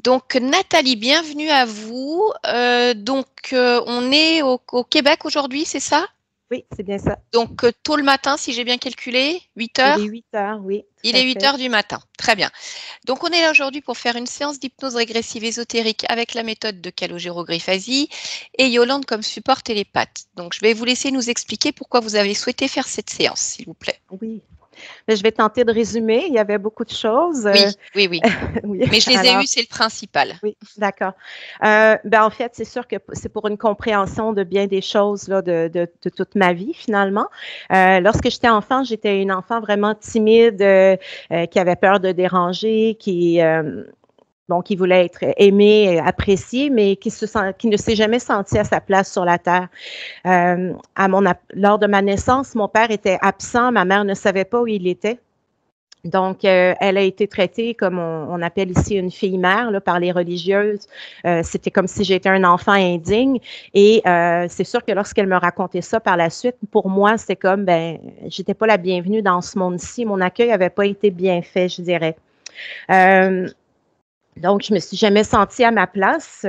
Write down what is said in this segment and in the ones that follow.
Donc, Nathalie, bienvenue à vous. On est au Québec aujourd'hui, c'est ça? Oui, c'est bien ça. Donc, tôt le matin, si j'ai bien calculé, 8 Il est heures? 8 heures, oui, Il tout à est 8 fait. heures du matin. Très bien. Donc, on est là aujourd'hui pour faire une séance d'hypnose régressive ésotérique avec la méthode de Calogero Griffasi et Yolande comme support télépathe. Donc, je vais vous laisser nous expliquer pourquoi vous avez souhaité faire cette séance, s'il vous plaît. Oui. Mais je vais tenter de résumer. Il y avait beaucoup de choses. Oui, oui, oui. Oui. Mais je les ai Alors, eus, c'est le principal. oui, d'accord. En fait, c'est sûr que c'est pour une compréhension de bien des choses là, de toute ma vie, finalement. Lorsque j'étais enfant, j'étais une enfant vraiment timide, qui avait peur de déranger, qui voulait être aimée, appréciée, mais qui ne s'est jamais senti à sa place sur la terre. Lors de ma naissance, mon père était absent, ma mère ne savait pas où il était. Donc, elle a été traitée comme on appelle ici une fille-mère là, par les religieuses. C'était comme si j'étais un enfant indigne. Et c'est sûr que lorsqu'elle me racontait ça par la suite, pour moi, c'était comme, j'étais pas la bienvenue dans ce monde-ci. Mon accueil n'avait pas été bien fait, je dirais. Donc, je me suis jamais sentie à ma place.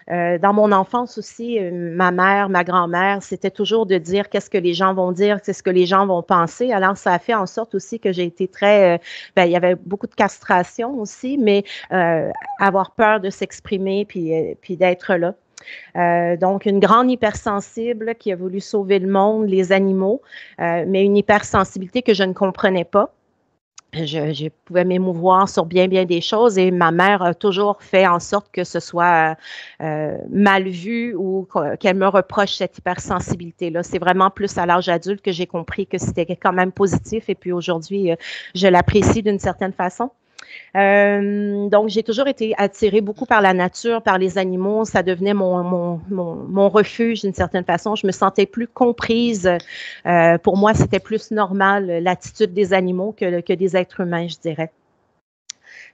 Dans mon enfance aussi, ma mère, ma grand-mère, c'était toujours de dire qu'est-ce que les gens vont dire, qu'est-ce que les gens vont penser. Alors, ça a fait en sorte aussi que j'ai été il y avait beaucoup de castration aussi, mais avoir peur de s'exprimer puis d'être là. Donc, une grande hypersensible qui a voulu sauver le monde, les animaux, mais une hypersensibilité que je ne comprenais pas. Je pouvais m'émouvoir sur bien, bien des choses et ma mère a toujours fait en sorte que ce soit mal vu ou qu'elle me reproche cette hypersensibilité-là. C'est vraiment plus à l'âge adulte que j'ai compris que c'était quand même positif et puis aujourd'hui, je l'apprécie d'une certaine façon. Donc, j'ai toujours été attirée beaucoup par la nature, par les animaux. Ça devenait mon refuge d'une certaine façon. Je me sentais plus comprise. Pour moi, c'était plus normal l'attitude des animaux que des êtres humains, je dirais.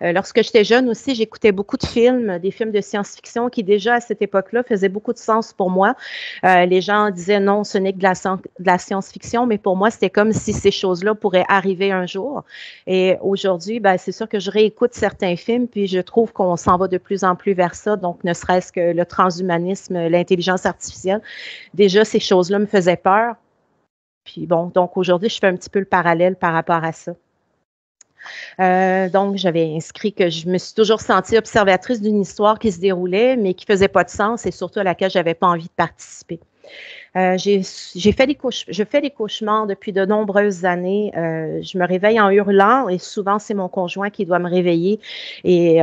Lorsque j'étais jeune aussi, j'écoutais beaucoup de films, des films de science-fiction qui déjà à cette époque-là faisaient beaucoup de sens pour moi. Les gens disaient non, ce n'est que de la science-fiction, mais pour moi, c'était comme si ces choses-là pourraient arriver un jour. Et aujourd'hui, c'est sûr que je réécoute certains films, puis je trouve qu'on s'en va de plus en plus vers ça. Donc, ne serait-ce que le transhumanisme, l'intelligence artificielle, déjà, ces choses-là me faisaient peur. Puis bon, donc aujourd'hui, je fais un petit peu le parallèle par rapport à ça. Donc, j'avais inscrit que je me suis toujours sentie observatrice d'une histoire qui se déroulait, mais qui faisait pas de sens et surtout à laquelle j'avais pas envie de participer. Je fais des cauchemars depuis de nombreuses années. Je me réveille en hurlant et souvent c'est mon conjoint qui doit me réveiller et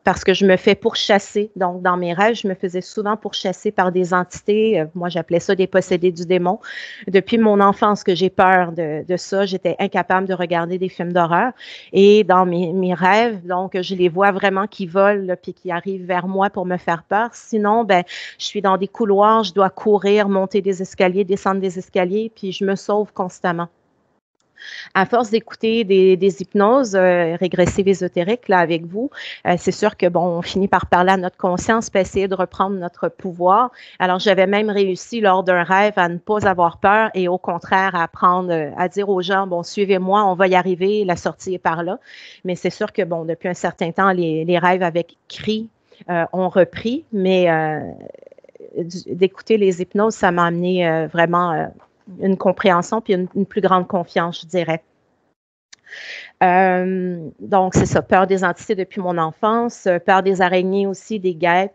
parce que je me fais pourchasser. Donc, dans mes rêves, je me faisais souvent pourchasser par des entités. Moi, j'appelais ça des possédés du démon. Depuis mon enfance que j'ai peur de ça, j'étais incapable de regarder des films d'horreur. Et dans mes rêves, donc, je les vois vraiment qui volent là, puis qui arrivent vers moi pour me faire peur. Sinon, je suis dans des couloirs, je dois courir, monter des escaliers, descendre des escaliers, puis je me sauve constamment. À force d'écouter des hypnoses régressives ésotériques là, avec vous, c'est sûr que, on finit par parler à notre conscience puis essayer de reprendre notre pouvoir. Alors, j'avais même réussi lors d'un rêve à ne pas avoir peur et au contraire à à dire aux gens, suivez-moi, on va y arriver, la sortie est par là. Mais c'est sûr que, depuis un certain temps, les rêves avec cris ont repris, mais d'écouter les hypnoses, ça m'a amené vraiment une compréhension puis une plus grande confiance, je dirais. Donc, c'est ça, peur des entités depuis mon enfance, peur des araignées aussi, des guêpes.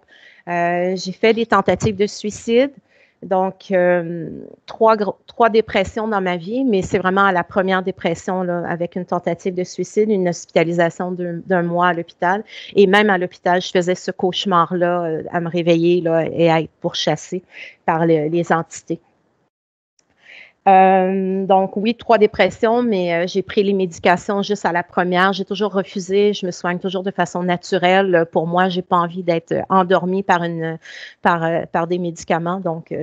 J'ai fait des tentatives de suicide. Donc, trois dépressions dans ma vie, mais c'est vraiment à la première dépression, là, avec une tentative de suicide, une hospitalisation d'un mois à l'hôpital. Et même à l'hôpital, je faisais ce cauchemar-là, à me réveiller là, et à être pourchassée par les entités. Donc oui, 3 dépressions, mais j'ai pris les médications juste à la première. J'ai toujours refusé. Je me soigne toujours de façon naturelle. Pour moi, j'ai pas envie d'être endormie par des médicaments. Donc,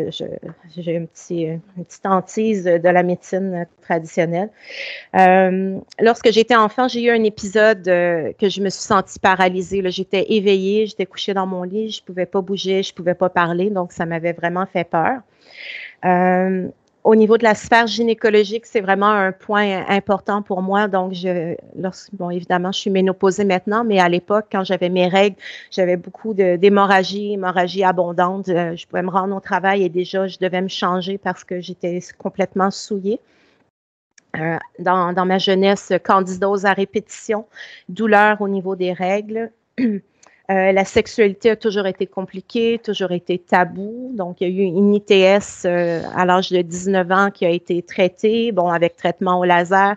j'ai une petite hantise de la médecine traditionnelle. Lorsque j'étais enfant, j'ai eu un épisode que je me suis sentie paralysée. Là. J'étais éveillée, j'étais couchée dans mon lit, je pouvais pas bouger, je pouvais pas parler. Donc, ça m'avait vraiment fait peur. Au niveau de la sphère gynécologique, c'est vraiment un point important pour moi. Donc, bon, évidemment, je suis ménopausée maintenant, mais à l'époque, quand j'avais mes règles, j'avais beaucoup hémorragie abondante. Je pouvais me rendre au travail et déjà, je devais me changer parce que j'étais complètement souillée. Dans ma jeunesse, candidose à répétition, douleur au niveau des règles. La sexualité a toujours été compliquée, toujours été tabou. Donc, il y a eu une ITS à l'âge de 19 ans qui a été traitée, bon, avec traitement au laser.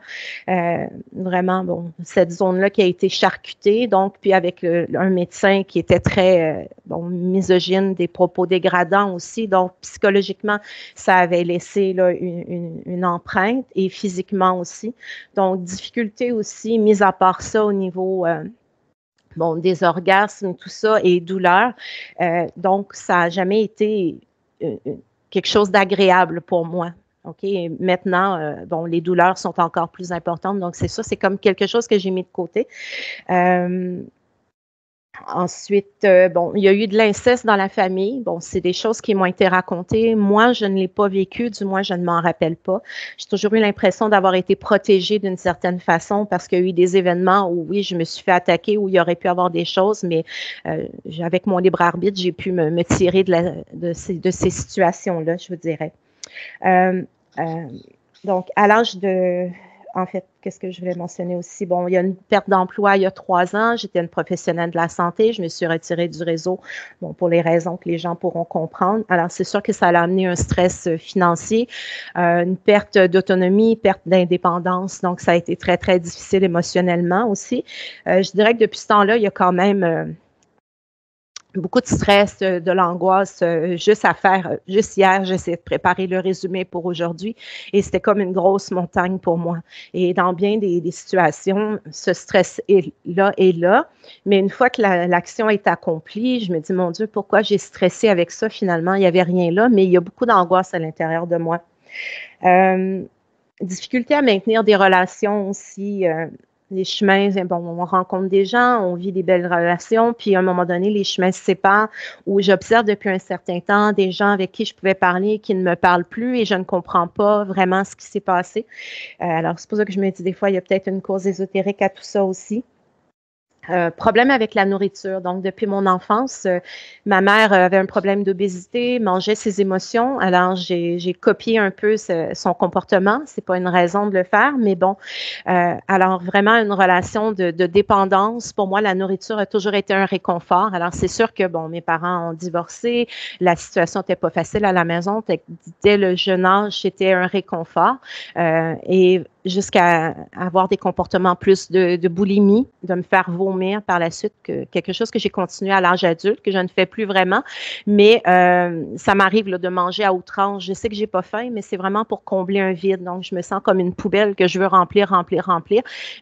Vraiment, bon, cette zone-là qui a été charcutée. Donc, puis avec un médecin qui était très misogyne, des propos dégradants aussi. Donc, psychologiquement, ça avait laissé là, une empreinte et physiquement aussi. Donc, difficulté aussi, mis à part ça au niveau des orgasmes, tout ça, et douleur. Donc, ça n'a jamais été quelque chose d'agréable pour moi. OK? Et maintenant, les douleurs sont encore plus importantes. Donc, c'est ça, c'est comme quelque chose que j'ai mis de côté. Ensuite, il y a eu de l'inceste dans la famille. Bon, c'est des choses qui m'ont été racontées. Moi, je ne l'ai pas vécu, du moins, je ne m'en rappelle pas. J'ai toujours eu l'impression d'avoir été protégée d'une certaine façon parce qu'il y a eu des événements où, oui, je me suis fait attaquer, où il y aurait pu avoir des choses, mais avec mon libre arbitre, j'ai pu me tirer de ces situations-là, je vous dirais. Donc, à l'âge de... En fait, qu'est-ce que je voulais mentionner aussi? Bon, il y a une perte d'emploi il y a 3 ans. J'étais une professionnelle de la santé. Je me suis retirée du réseau, bon, pour les raisons que les gens pourront comprendre. Alors, c'est sûr que ça a amené un stress financier, une perte d'autonomie, perte d'indépendance. Donc, ça a été très, très difficile émotionnellement aussi. Je dirais que depuis ce temps-là, il y a quand même... beaucoup de stress, de l'angoisse, juste hier, j'essayais de préparer le résumé pour aujourd'hui et c'était comme une grosse montagne pour moi. Et dans bien des situations, ce stress est là, mais une fois que l'action est accomplie, je me dis, mon Dieu, pourquoi j'ai stressé avec ça finalement? Il n'y avait rien là, mais il y a beaucoup d'angoisse à l'intérieur de moi. Difficulté à maintenir des relations aussi. Les chemins, on rencontre des gens, on vit des belles relations, puis à un moment donné, les chemins se séparent, où j'observe depuis un certain temps des gens avec qui je pouvais parler qui ne me parlent plus et je ne comprends pas vraiment ce qui s'est passé. Alors, c'est pour ça que je me dis des fois, il y a peut-être une cause ésotérique à tout ça aussi. Problème avec la nourriture. Donc, depuis mon enfance, ma mère avait un problème d'obésité, mangeait ses émotions. Alors, j'ai copié un peu son comportement. C'est pas une raison de le faire, mais bon. Alors, vraiment une relation de dépendance. Pour moi, la nourriture a toujours été un réconfort. Alors, c'est sûr que, bon, mes parents ont divorcé. La situation n'était pas facile à la maison. Dès le jeune âge, c'était un réconfort. Et jusqu'à avoir des comportements plus de boulimie, de me faire vomir par la suite, quelque chose que j'ai continué à l'âge adulte, que je ne fais plus vraiment, mais ça m'arrive là, de manger à outrance. Je sais que j'ai pas faim, mais c'est vraiment pour combler un vide. Donc, je me sens comme une poubelle que je veux remplir,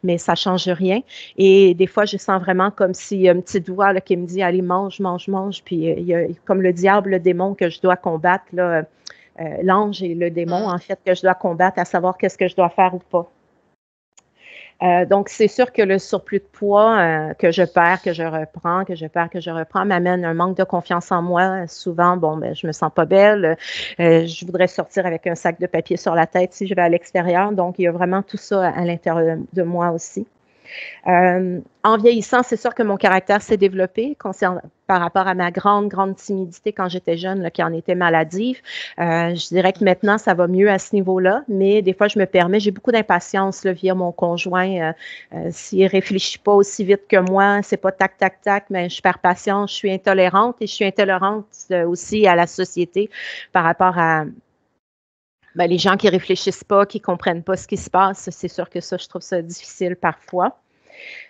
mais ça change rien. Et des fois, je sens vraiment comme s'il y a une petite voix là, qui me dit, allez, mange, puis il y a comme le diable, le démon que je dois combattre, là, l'ange et le démon, en fait, que je dois combattre, à savoir qu'est-ce que je dois faire ou pas. Donc, c'est sûr que le surplus de poids que je perds, que je reprends, m'amène un manque de confiance en moi. Souvent, je me sens pas belle. Je voudrais sortir avec un sac de papier sur la tête si je vais à l'extérieur. Donc, il y a vraiment tout ça à l'intérieur de moi aussi. En vieillissant, c'est sûr que mon caractère s'est développé par rapport à ma grande timidité quand j'étais jeune, là, qui en était maladive. Je dirais que maintenant, ça va mieux à ce niveau-là, mais des fois, je me permets, j'ai beaucoup d'impatience là, via mon conjoint. S'il ne réfléchit pas aussi vite que moi, c'est pas tac, tac, tac, mais je perds patience, je suis intolérante et je suis intolérante aussi à la société par rapport à les gens qui réfléchissent pas, qui comprennent pas ce qui se passe. C'est sûr que ça, je trouve ça difficile parfois.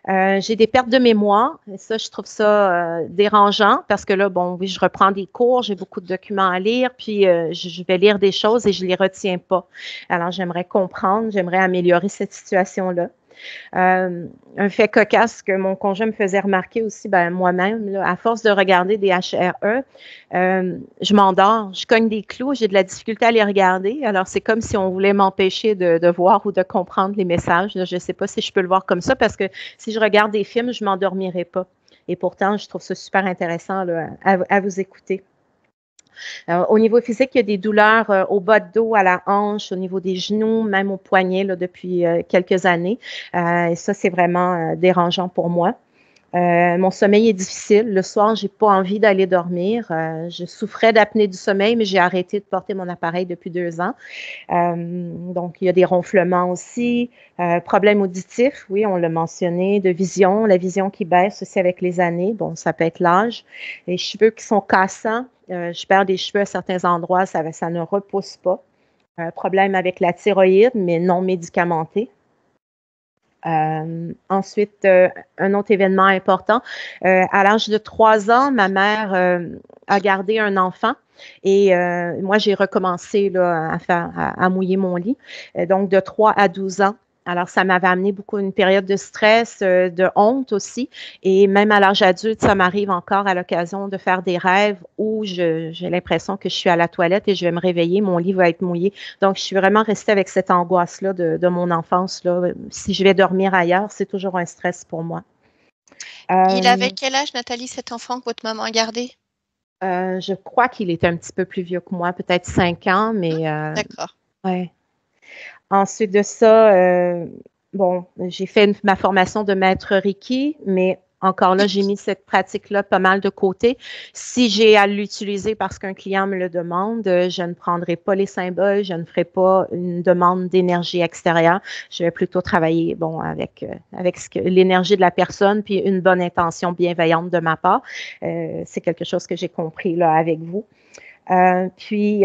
J'ai des pertes de mémoire et ça, je trouve ça dérangeant parce que là, oui, je reprends des cours, j'ai beaucoup de documents à lire, puis je vais lire des choses et je les retiens pas. Alors, j'aimerais comprendre, j'aimerais améliorer cette situation-là. Un fait cocasse que mon conjoint me faisait remarquer aussi, moi-même, là, à force de regarder des HRE, je m'endors, je cogne des clous, j'ai de la difficulté à les regarder. Alors, c'est comme si on voulait m'empêcher de voir ou de comprendre les messages. Je ne sais pas si je peux le voir comme ça parce que si je regarde des films, je ne m'endormirai pas. Et pourtant, je trouve ça super intéressant là, à vous écouter. Au niveau physique, il y a des douleurs au bas de dos, à la hanche, au niveau des genoux, même au poignet là, depuis quelques années. Et ça, c'est vraiment dérangeant pour moi. Mon sommeil est difficile. Le soir, j'ai pas envie d'aller dormir. Je souffrais d'apnée du sommeil, mais j'ai arrêté de porter mon appareil depuis 2 ans. Donc, il y a des ronflements aussi. Problèmes auditifs, oui, on l'a mentionné, de vision, la vision qui baisse aussi avec les années. Bon, ça peut être l'âge. Les cheveux qui sont cassants. Je perds des cheveux à certains endroits, ça ne repousse pas. Problème avec la thyroïde, mais non médicamenté. Ensuite, un autre événement important. À l'âge de 3 ans, ma mère a gardé un enfant et moi, j'ai recommencé là, à mouiller mon lit. Donc, de 3 à 12 ans. Alors, ça m'avait amené beaucoup une période de stress, de honte aussi. Et même à l'âge adulte, ça m'arrive encore à l'occasion de faire des rêves où j'ai l'impression que je suis à la toilette et je vais me réveiller, mon lit va être mouillé. Donc, je suis vraiment restée avec cette angoisse-là de mon enfance, là. Si je vais dormir ailleurs, c'est toujours un stress pour moi. Il avait Euh, quel âge, Nathalie, cet enfant que votre maman a gardé? je crois qu'il était un petit peu plus vieux que moi, peut-être 5 ans, mais D'accord. ouais. Ensuite de ça, bon, j'ai fait ma formation de maître Reiki, mais encore là, j'ai mis cette pratique-là pas mal de côté. Si j'ai à l'utiliser parce qu'un client me le demande, je ne prendrai pas les symboles, je ne ferai pas une demande d'énergie extérieure. Je vais plutôt travailler, bon, avec l'énergie de la personne puis une bonne intention bienveillante de ma part. C'est quelque chose que j'ai compris là avec vous. Puis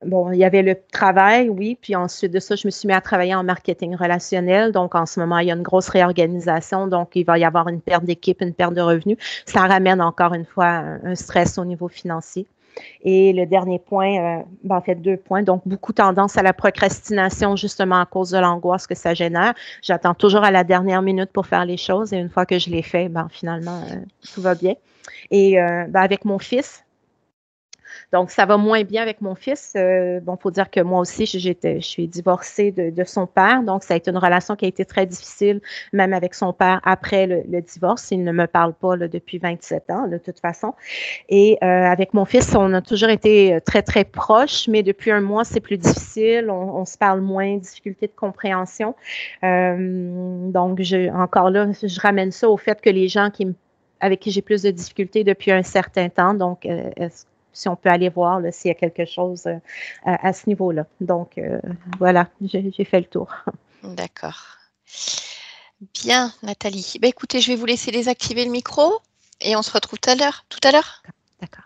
bon, il y avait le travail, oui, puis ensuite de ça, je me suis mis à travailler en marketing relationnel. Donc, en ce moment, il y a une grosse réorganisation. Donc, il va y avoir une perte d'équipe, une perte de revenus. Ça ramène encore une fois un stress au niveau financier. Et le dernier point, en fait, 2 points. Donc, beaucoup tendance à la procrastination, justement à cause de l'angoisse que ça génère. J'attends toujours à la dernière minute pour faire les choses. Et une fois que je l'ai fait, finalement, tout va bien. Et avec mon fils, donc, ça va moins bien avec mon fils. Bon, faut dire que moi aussi, je suis divorcée de son père. Donc, ça a été une relation qui a été très difficile, même avec son père après le divorce. Il ne me parle pas là, depuis 27 ans, de toute façon. Et avec mon fils, on a toujours été très, très proches, mais depuis un mois, c'est plus difficile. On se parle moins, difficulté de compréhension. Donc, encore là, je ramène ça au fait que les gens avec qui j'ai plus de difficultés depuis un certain temps. Donc, si on peut aller voir s'il y a quelque chose à ce niveau-là. Donc, voilà, j'ai fait le tour. D'accord. Bien, Nathalie. Ben, écoutez, je vais vous laisser désactiver le micro et on se retrouve tout à l'heure. Tout à l'heure. D'accord.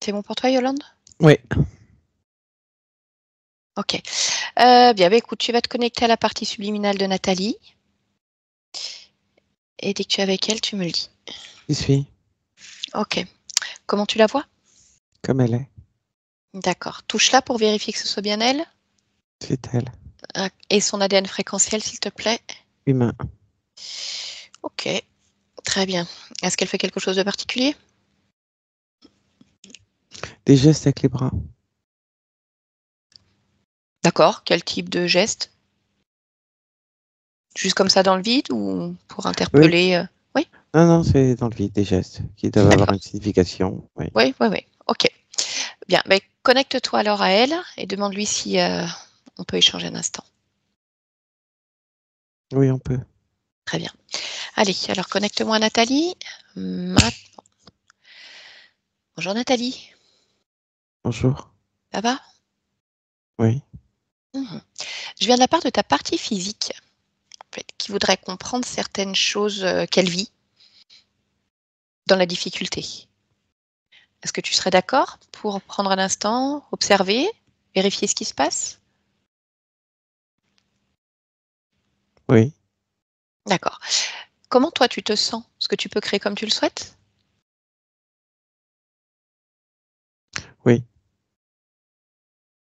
C'est bon pour toi, Yolande? Oui, Ok. Bien, ben, écoute, tu vas te connecter à la partie subliminale de Nathalie. Et dès que tu es avec elle, tu me le dis. j'y suis, Ok. Comment tu la vois? comme elle est, D'accord. Touche-la pour vérifier que ce soit bien elle. c'est elle, Et son ADN fréquentiel, s'il te plaît. humain. Ok. Très bien. Est-ce qu'elle fait quelque chose de particulier? Des gestes avec les bras, D'accord. Quel type de geste? Juste comme ça dans le vide ou pour oui. interpeller? Oui, Non, non, c'est dans le vide, des gestes qui doivent avoir d'accord. une signification, oui. Oui, oui, oui. Ok. Bien. Ben, connecte-toi alors à elle et demande-lui si on peut échanger un instant. Oui, on peut. Très bien. Allez, alors connecte-moi à Nathalie. Maintenant. Bonjour Nathalie. Bonjour. Ça va? Oui, Mhm. Je viens de la part de ta partie physique, en fait, qui voudrait comprendre certaines choses qu'elle vit dans la difficulté. Est-ce que tu serais d'accord pour prendre un instant, observer, vérifier ce qui se passe? oui, D'accord. Comment toi tu te sens? Est-ce que tu peux créer comme tu le souhaites? oui,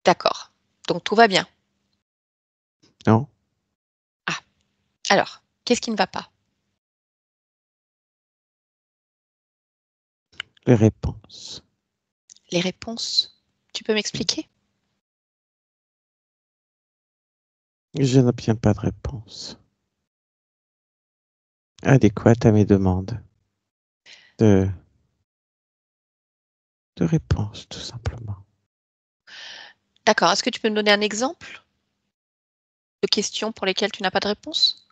D'accord. Donc tout va bien. non, Ah, alors, qu'est-ce qui ne va pas? les réponses. Les réponses. Tu peux m'expliquer? Je n'obtiens pas de réponse. adéquate à mes demandes de réponse, tout simplement. D'accord. Est-ce que tu peux me donner un exemple de questions pour lesquelles tu n'as pas de réponse?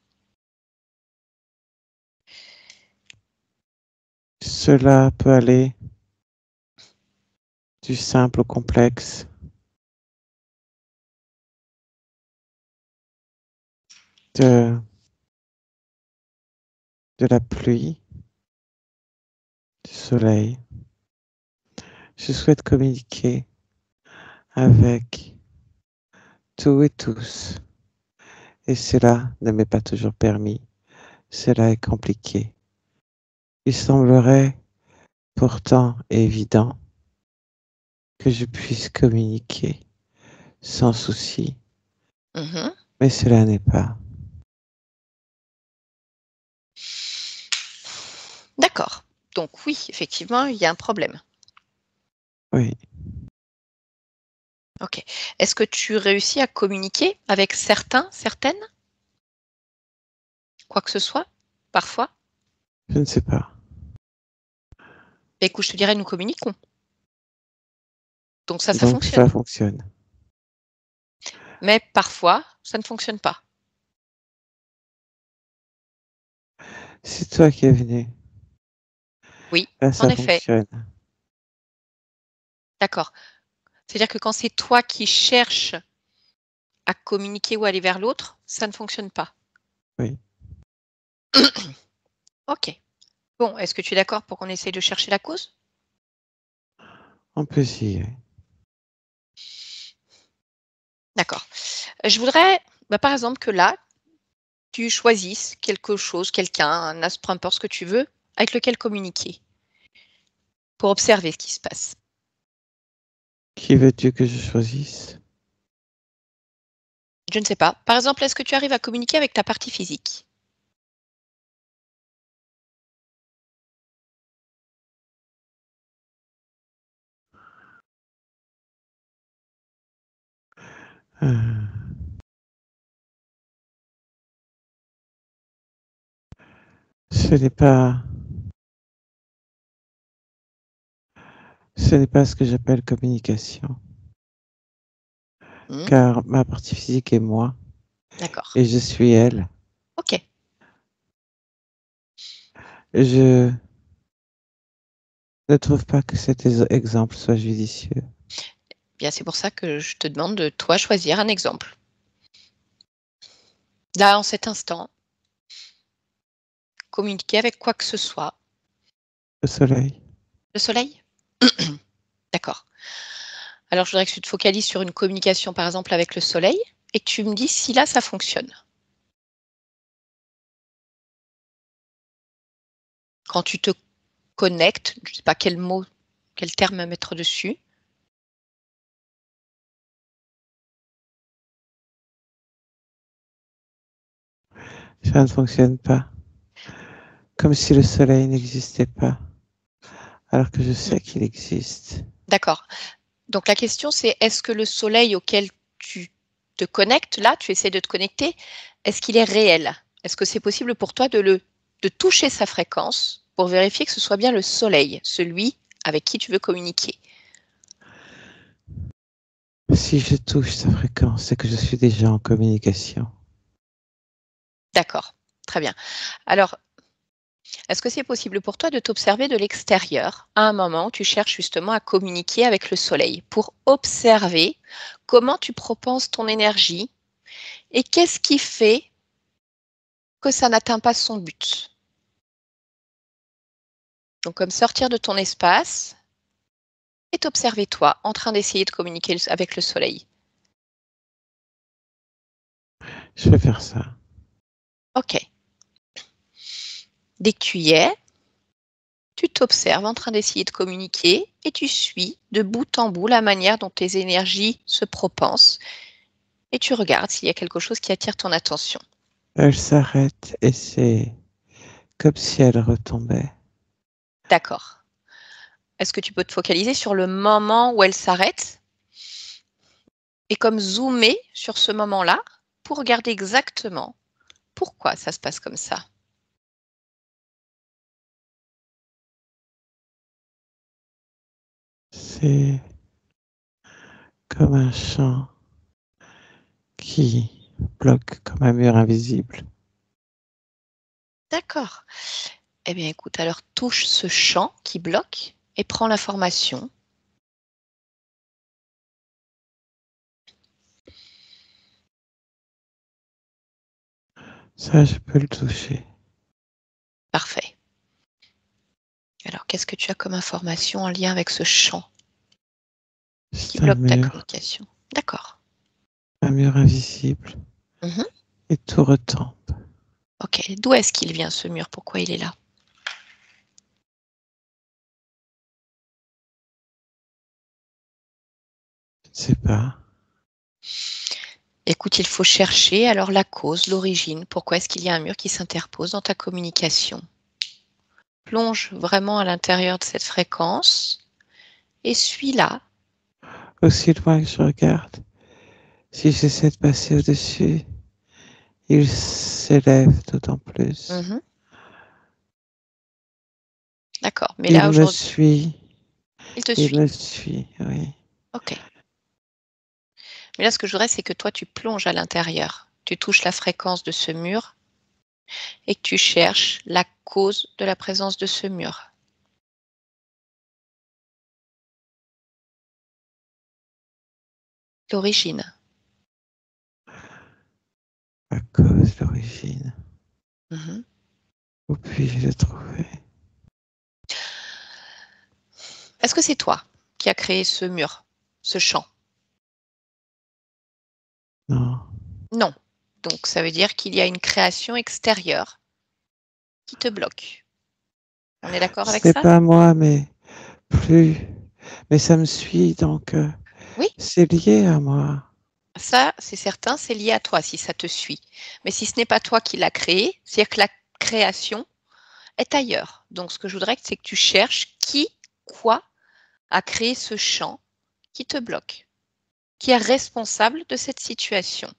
Cela peut aller du simple au complexe. De la pluie, du soleil. Je souhaite communiquer avec tout et tous. Et cela ne m'est pas toujours permis. Cela est compliqué. Il semblerait pourtant évident que je puisse communiquer sans souci, Mhm. mais cela n'est pas. D'accord. Donc oui, effectivement, il y a un problème. Oui, Ok. Est-ce que tu réussis à communiquer avec certains, certaines? Quoi que ce soit? Parfois? je ne sais pas. Écoute, je te dirais, nous communiquons. Donc ça Donc fonctionne. ça fonctionne. Mais parfois, ça ne fonctionne pas. C'est toi qui es venu. Oui, Là, en ça effet. fonctionne. D'accord. C'est-à-dire que quand c'est toi qui cherches à communiquer ou aller vers l'autre, ça ne fonctionne pas. Oui, Ok. Bon, est-ce que tu es d'accord pour qu'on essaye de chercher la cause? on peut essayer. D'accord. Je voudrais, par exemple, que là, tu choisisses quelque chose, quelqu'un, un astre, peu importe ce que tu veux, avec lequel communiquer, pour observer ce qui se passe. Qui veux-tu que je choisisse? Je ne sais pas. Par exemple, est-ce que tu arrives à communiquer avec ta partie physique? Euh, ce n'est pas, ce n'est pas ce que j'appelle communication, Hmm, car ma partie physique est moi d'accord. et je suis elle. Ok. Je ne trouve pas que cet exemple soit judicieux. Bien, c'est pour ça que je te demande de toi choisir un exemple. Là, en cet instant, communiquer avec quoi que ce soit. Le soleil, Le soleil? D'accord. Alors, je voudrais que tu te focalises sur une communication, par exemple, avec le soleil, et que tu me dis si là, ça fonctionne. Quand tu te connectes, je ne sais pas quel mot, quel terme mettre dessus. ça ne fonctionne pas. Comme si le soleil n'existait pas, alors que je Hmm, sais qu'il existe. d'accord. Donc, la question, c'est est-ce que le soleil auquel tu te connectes, là, tu essaies de te connecter, est-ce qu'il est réel? Est-ce que c'est possible pour toi de toucher sa fréquence pour vérifier que ce soit bien le soleil, celui avec qui tu veux communiquer? Si je touche sa fréquence, c'est que je suis déjà en communication. D'accord, très bien. Alors, est-ce que c'est possible pour toi de t'observer de l'extérieur à un moment où tu cherches justement à communiquer avec le soleil pour observer comment tu propenses ton énergie et qu'est-ce qui fait que ça n'atteint pas son but? Donc, comme sortir de ton espace et t'observer toi en train d'essayer de communiquer avec le soleil. Je vais faire ça. Ok. Dès que tu y es, tu t'observes en train d'essayer de communiquer et tu suis de bout en bout la manière dont tes énergies se propensent et tu regardes s'il y a quelque chose qui attire ton attention. Elle s'arrête et c'est comme si elle retombait. D'accord. Est-ce que tu peux te focaliser sur le moment où elle s'arrête et comme zoomer sur ce moment-là pour regarder exactement pourquoi ça se passe comme ça? C'est comme un champ qui bloque comme un mur invisible. D'accord. Eh bien, écoute, alors touche ce champ qui bloque et prends l'information. Ça, je peux le toucher. Parfait. Alors, qu'est-ce que tu as comme information en lien avec ce champ qui C'est un bloque ta mur, communication? D'accord. un mur invisible. Mhm. Et tout retombe. Ok. D'où est-ce qu'il vient ce mur? Pourquoi il est là? Je ne sais pas. Écoute, il faut chercher alors la cause, l'origine. Pourquoi est-ce qu'il y a un mur qui s'interpose dans ta communication? Plonge vraiment à l'intérieur de cette fréquence et suis-la. Aussi loin que je regarde, si j'essaie de passer au-dessus, il s'élève d'autant plus. Mhm. D'accord. Mais là, Il me aujourd'hui, suit, il te il suit. me suit, oui. Ok. Mais là, ce que je voudrais, c'est que toi, tu plonges à l'intérieur. Tu touches la fréquence de ce mur et que tu cherches la cause de la présence de ce mur. L'origine. À cause, l'origine. Mhm. Où puis-je le trouver? Est-ce que c'est toi qui as créé ce mur, ce champ? Non, Non. Donc, ça veut dire qu'il y a une création extérieure qui te bloque. On est d'accord avec c'est ça? pas moi, mais plus. Mais ça me suit, donc Oui, c'est lié à moi. ça, c'est certain, c'est lié à toi si ça te suit. Mais si ce n'est pas toi qui l'as créé, c'est-à-dire que la création est ailleurs. Donc, ce que je voudrais, c'est que tu cherches qui, quoi a créé ce champ qui te bloque, qui est responsable de cette situation.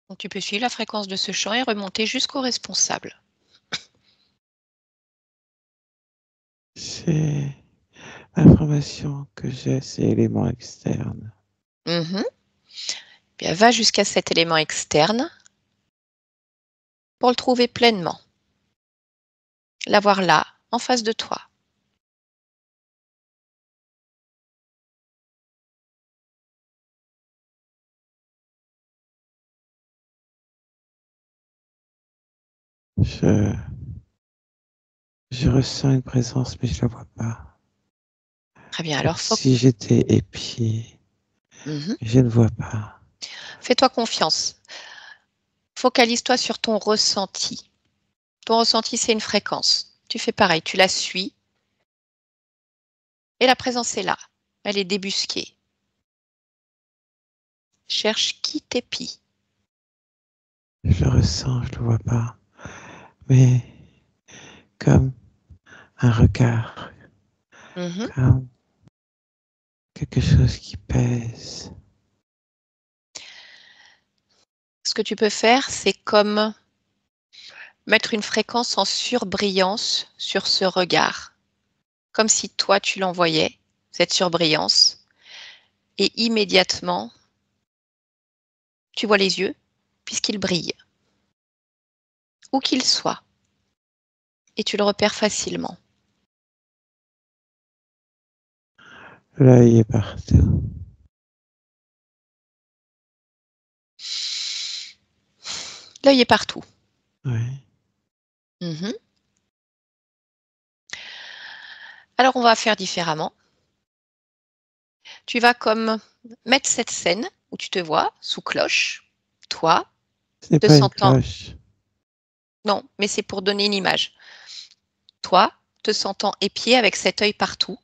Donc, tu peux suivre la fréquence de ce champ et remonter jusqu'au responsable. C'est l'information que j'ai, c'est élément externe. Mhm. Bien, va jusqu'à cet élément externe pour le trouver pleinement. L'avoir là, en face de toi. Je, je ressens une présence, mais je la vois pas. Très bien. Comme Alors, si j'étais épié. Mhm. Je ne vois pas. Fais-toi confiance. Focalise-toi sur ton ressenti. Ton ressenti, c'est une fréquence. Tu fais pareil, tu la suis et la présence est là. Elle est débusquée. Cherche qui t'épie. Je le ressens, je le vois pas. Mais comme un regard, Mhm. comme quelque chose qui pèse. Ce que tu peux faire, c'est comme mettre une fréquence en surbrillance sur ce regard. Comme si toi, tu l'envoyais, cette surbrillance, et immédiatement, tu vois les yeux, puisqu'ils brillent, où qu'ils soient, et tu le repères facilement. L'œil est partout. L'œil est partout. Oui. Mhm. Alors, on va faire différemment. Tu vas comme mettre cette scène où tu te vois sous cloche, toi, Ce n'est te pas une sentant, cloche. non, mais c'est pour donner une image. Toi, te sentant épié avec cet œil partout,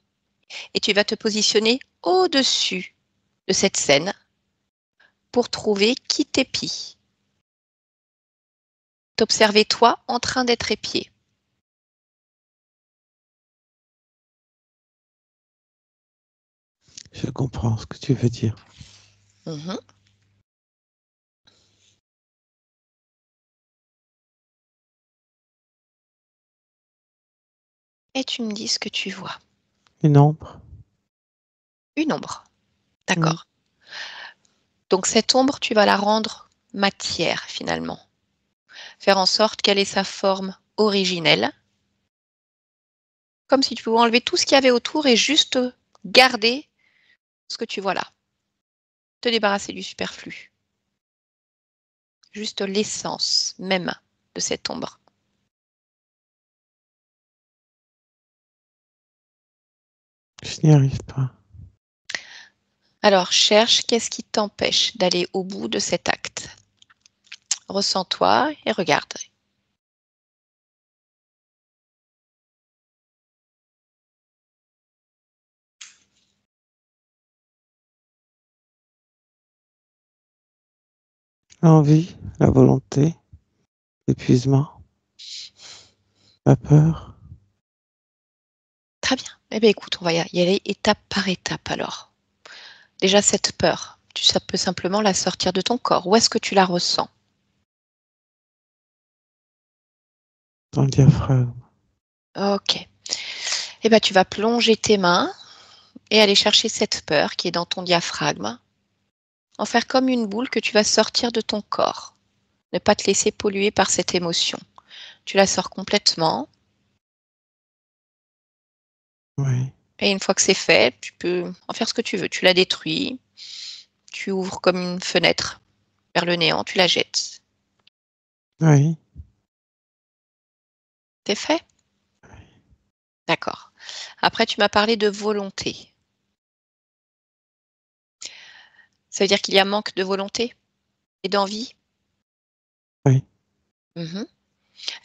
et tu vas te positionner au-dessus de cette scène pour trouver qui t'épie. T'observer toi en train d'être épié. Je comprends ce que tu veux dire. Mhm. et tu me dis ce que tu vois. Une ombre. Une ombre. Mm. D'accord. Donc cette ombre, tu vas la rendre matière finalement. Faire en sorte qu'elle ait sa forme originelle, comme si tu pouvais enlever tout ce qu'il y avait autour et juste garder ce que tu vois là. Te débarrasser du superflu. Juste l'essence même de cette ombre. Je n'y arrive pas. Alors cherche qu'est-ce qui t'empêche d'aller au bout de cet acte. Ressens-toi et regarde. L'envie, la volonté, l'épuisement, la peur. Très bien. Eh bien écoute, on va y aller étape par étape alors. Déjà cette peur, ça peux simplement la sortir de ton corps. Où est-ce que tu la ressens? Dans le diaphragme. Ok. Eh bien tu vas plonger tes mains et aller chercher cette peur qui est dans ton diaphragme. En faire comme une boule que tu vas sortir de ton corps. Ne pas te laisser polluer par cette émotion. Tu la sors complètement. Oui, Et une fois que c'est fait, tu peux en faire ce que tu veux. Tu la détruis, tu ouvres comme une fenêtre vers le néant, tu la jettes. oui, C'est fait? D'accord. Après, tu m'as parlé de volonté. Ça veut dire qu'il y a manque de volonté et d'envie? oui. Mhm.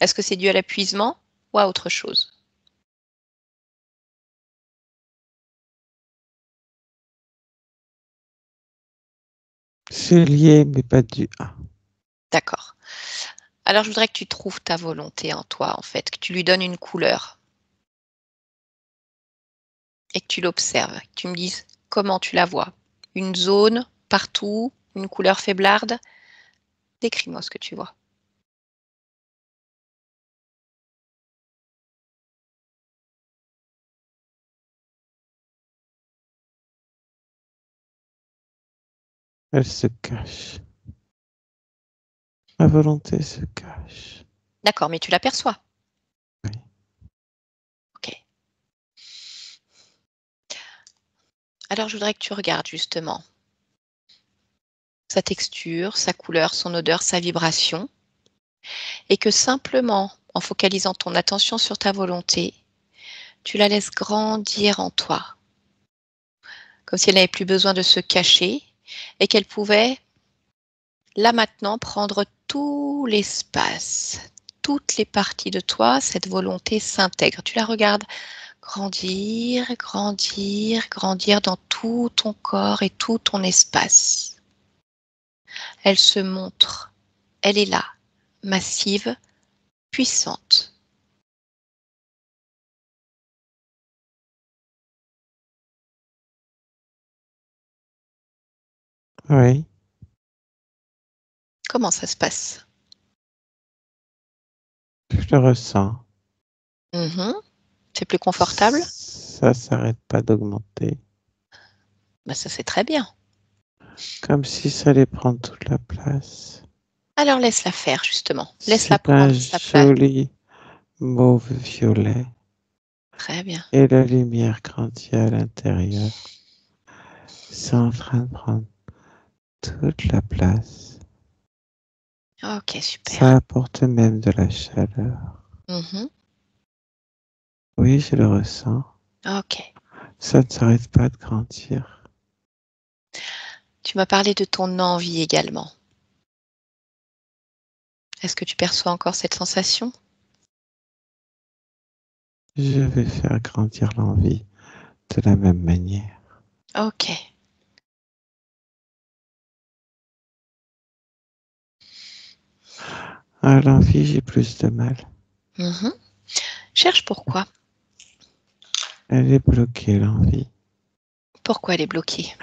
Est-ce que c'est dû à l'épuisement ou à autre chose? C'est lié, mais pas du A. D'accord. Alors, je voudrais que tu trouves ta volonté en toi, en fait, que tu lui donnes une couleur et que tu l'observes, que tu me dises comment tu la vois. Une zone, partout, une couleur faiblarde. Décris-moi ce que tu vois. Elle se cache. Ma volonté se cache. D'accord, mais tu l'aperçois. Oui. Ok. Alors, je voudrais que tu regardes justement sa texture, sa couleur, son odeur, sa vibration, et que simplement, en focalisant ton attention sur ta volonté, tu la laisses grandir en toi, comme si elle n'avait plus besoin de se cacher et qu'elle pouvait, là maintenant, prendre tout l'espace, toutes les parties de toi, cette volonté s'intègre. Tu la regardes grandir, grandir, grandir dans tout ton corps et tout ton espace. Elle se montre, elle est là, massive, puissante. Oui, Comment ça se passe? je le ressens. Mhm. C'est plus confortable? Ça s'arrête pas d'augmenter. Bah, ça c'est très bien. Comme si ça allait prendre toute la place. Alors laisse-la faire justement. Laisse-la C'est un prendre sa place. joli mauve violet. Très bien. Et la lumière grandit à l'intérieur. C'est en train de prendre toute la place. Ok, super. Ça apporte même de la chaleur. Mhm. Oui, je le ressens. Ok. Ça ne s'arrête pas de grandir. Tu m'as parlé de ton envie également. Est-ce que tu perçois encore cette sensation? Je vais faire grandir l'envie de la même manière. Ok. À l'envie, j'ai plus de mal. Mhm. Cherche pourquoi. Elle est bloquée, l'envie. Pourquoi elle est bloquée?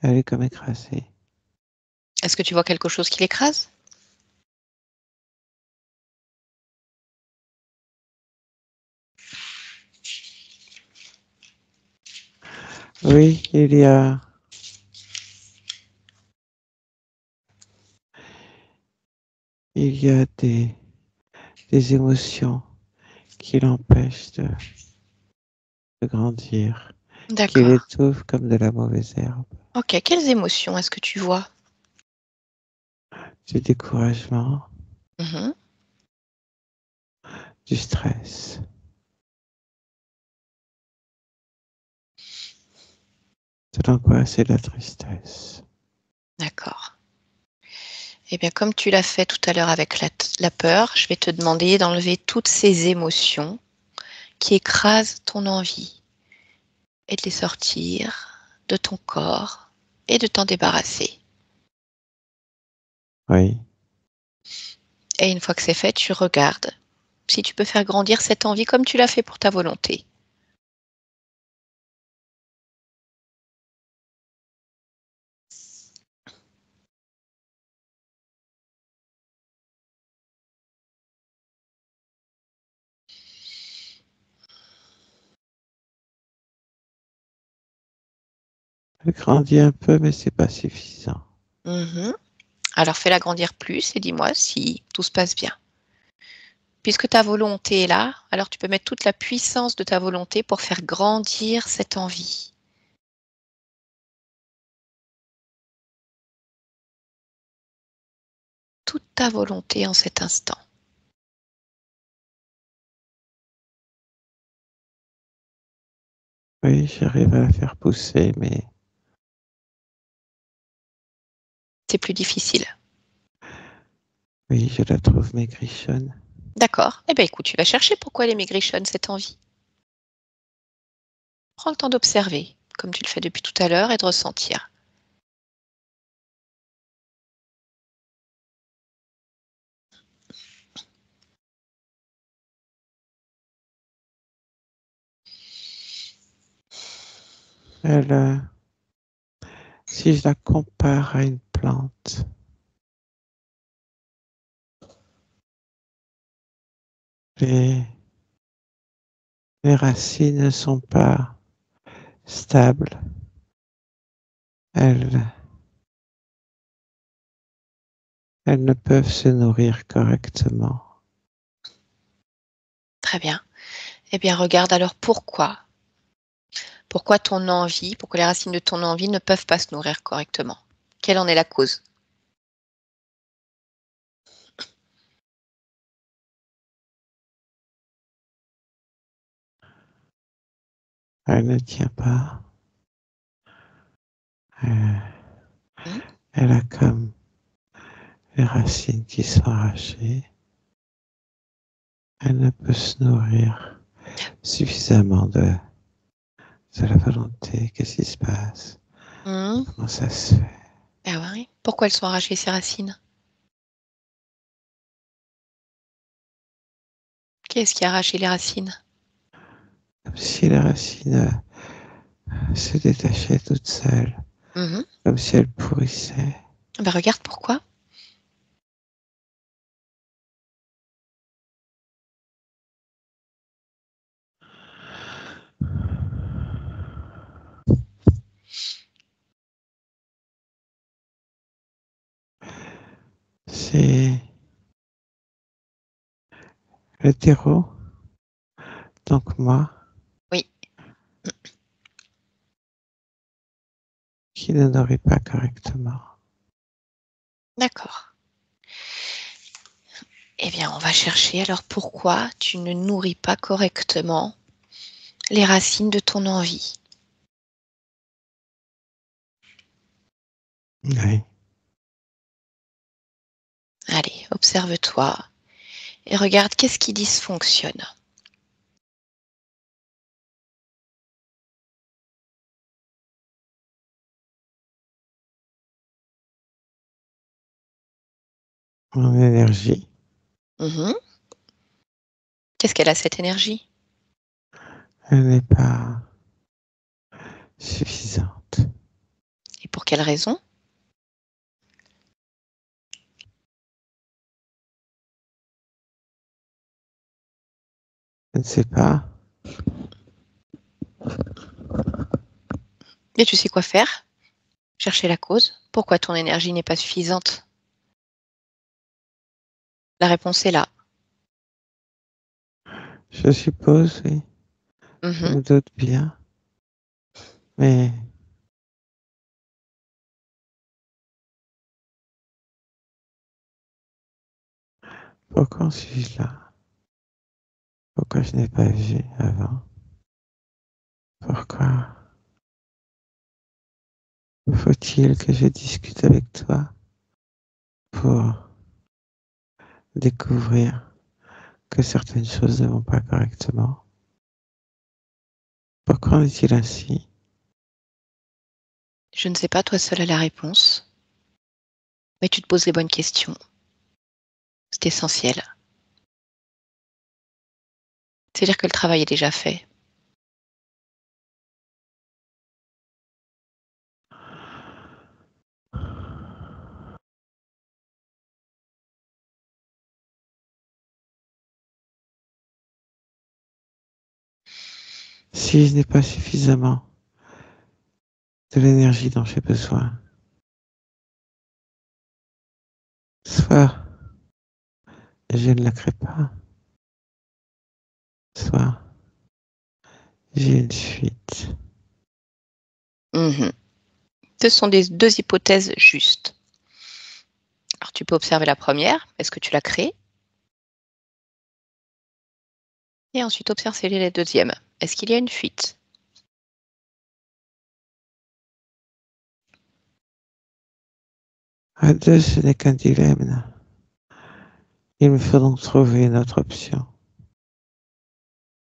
Elle est comme écrasée. Est-ce que tu vois quelque chose qui l'écrase? Oui, il y a des émotions qui l'empêchent de grandir, qui D'accord. l'étouffent comme de la mauvaise herbe, Ok, quelles émotions est-ce que tu vois? du découragement, Mhm. du stress, de l'angoisse et de la tristesse. D'accord. Eh bien, comme tu l'as fait tout à l'heure avec la peur, je vais te demander d'enlever toutes ces émotions qui écrasent ton envie et de les sortir de ton corps et de t'en débarrasser. Oui, Et une fois que c'est fait, tu regardes si tu peux faire grandir cette envie comme tu l'as fait pour ta volonté. elle grandit un peu, mais c'est pas suffisant. Mhm. Alors fais-la grandir plus et dis-moi si tout se passe bien. Puisque ta volonté est là, alors tu peux mettre toute la puissance de ta volonté pour faire grandir cette envie. Toute ta volonté en cet instant. Oui, j'arrive à la faire pousser, mais C'est plus difficile. oui, je la trouve maigrichonne. D'accord. Eh bien écoute, tu vas chercher pourquoi elle est maigrichonne, cette envie. Prends le temps d'observer, comme tu le fais depuis tout à l'heure, et de ressentir. Elle, si je la compare à une plante, les, les racines ne sont pas stables. Elles, elles ne peuvent se nourrir correctement. Très bien. Eh bien regarde alors pourquoi. Pourquoi ton envie, pourquoi les racines de ton envie ne peuvent pas se nourrir correctement. Quelle en est la cause? Elle ne tient pas. Euh, Hmm. Elle a comme les racines qui sont arrachées. Elle ne peut se nourrir suffisamment de la volonté. Qu'est-ce qui se passe? Hmm. Comment ça se fait? Ah oui. Pourquoi elles sont arrachées ces racines? Qui est-ce qui a arraché les racines? Comme si les racines se détachaient toutes seules, Mhm. comme si elles pourrissaient. Ben regarde pourquoi. C'est le terreau, donc moi, Oui, qui ne nourrit pas correctement. d'accord. Eh bien, on va chercher alors pourquoi tu ne nourris pas correctement les racines de ton envie. Oui. Allez, observe-toi et regarde qu'est-ce qui dysfonctionne. Mon énergie, Mhm. Qu'est-ce qu'elle a cette énergie? elle n'est pas suffisante. Et pour quelle raison? Je ne sais pas. Mais tu sais quoi faire? Chercher la cause. Pourquoi ton énergie n'est pas suffisante? La réponse est là. Je suppose, oui. Je Mhm. me doute bien. Mais pourquoi suis-je là? Pourquoi je n'ai pas vu avant? Pourquoi faut-il que je discute avec toi pour découvrir que certaines choses ne vont pas correctement? Pourquoi en est-il ainsi? Je ne sais pas, toi seul as la réponse. Mais tu te poses les bonnes questions. C'est essentiel. C'est-à-dire que le travail est déjà fait. Si je n'ai pas suffisamment de l'énergie dont j'ai besoin, soit je ne la crée pas, soit j'ai une fuite. Mhm. Ce sont des deux hypothèses justes. Alors tu peux observer la première. Est-ce que tu l'as créée? Et ensuite observer la deuxième. Est-ce qu'il y a une fuite? À deux, ce n'est qu'un dilemme. Il me faut donc trouver une autre option.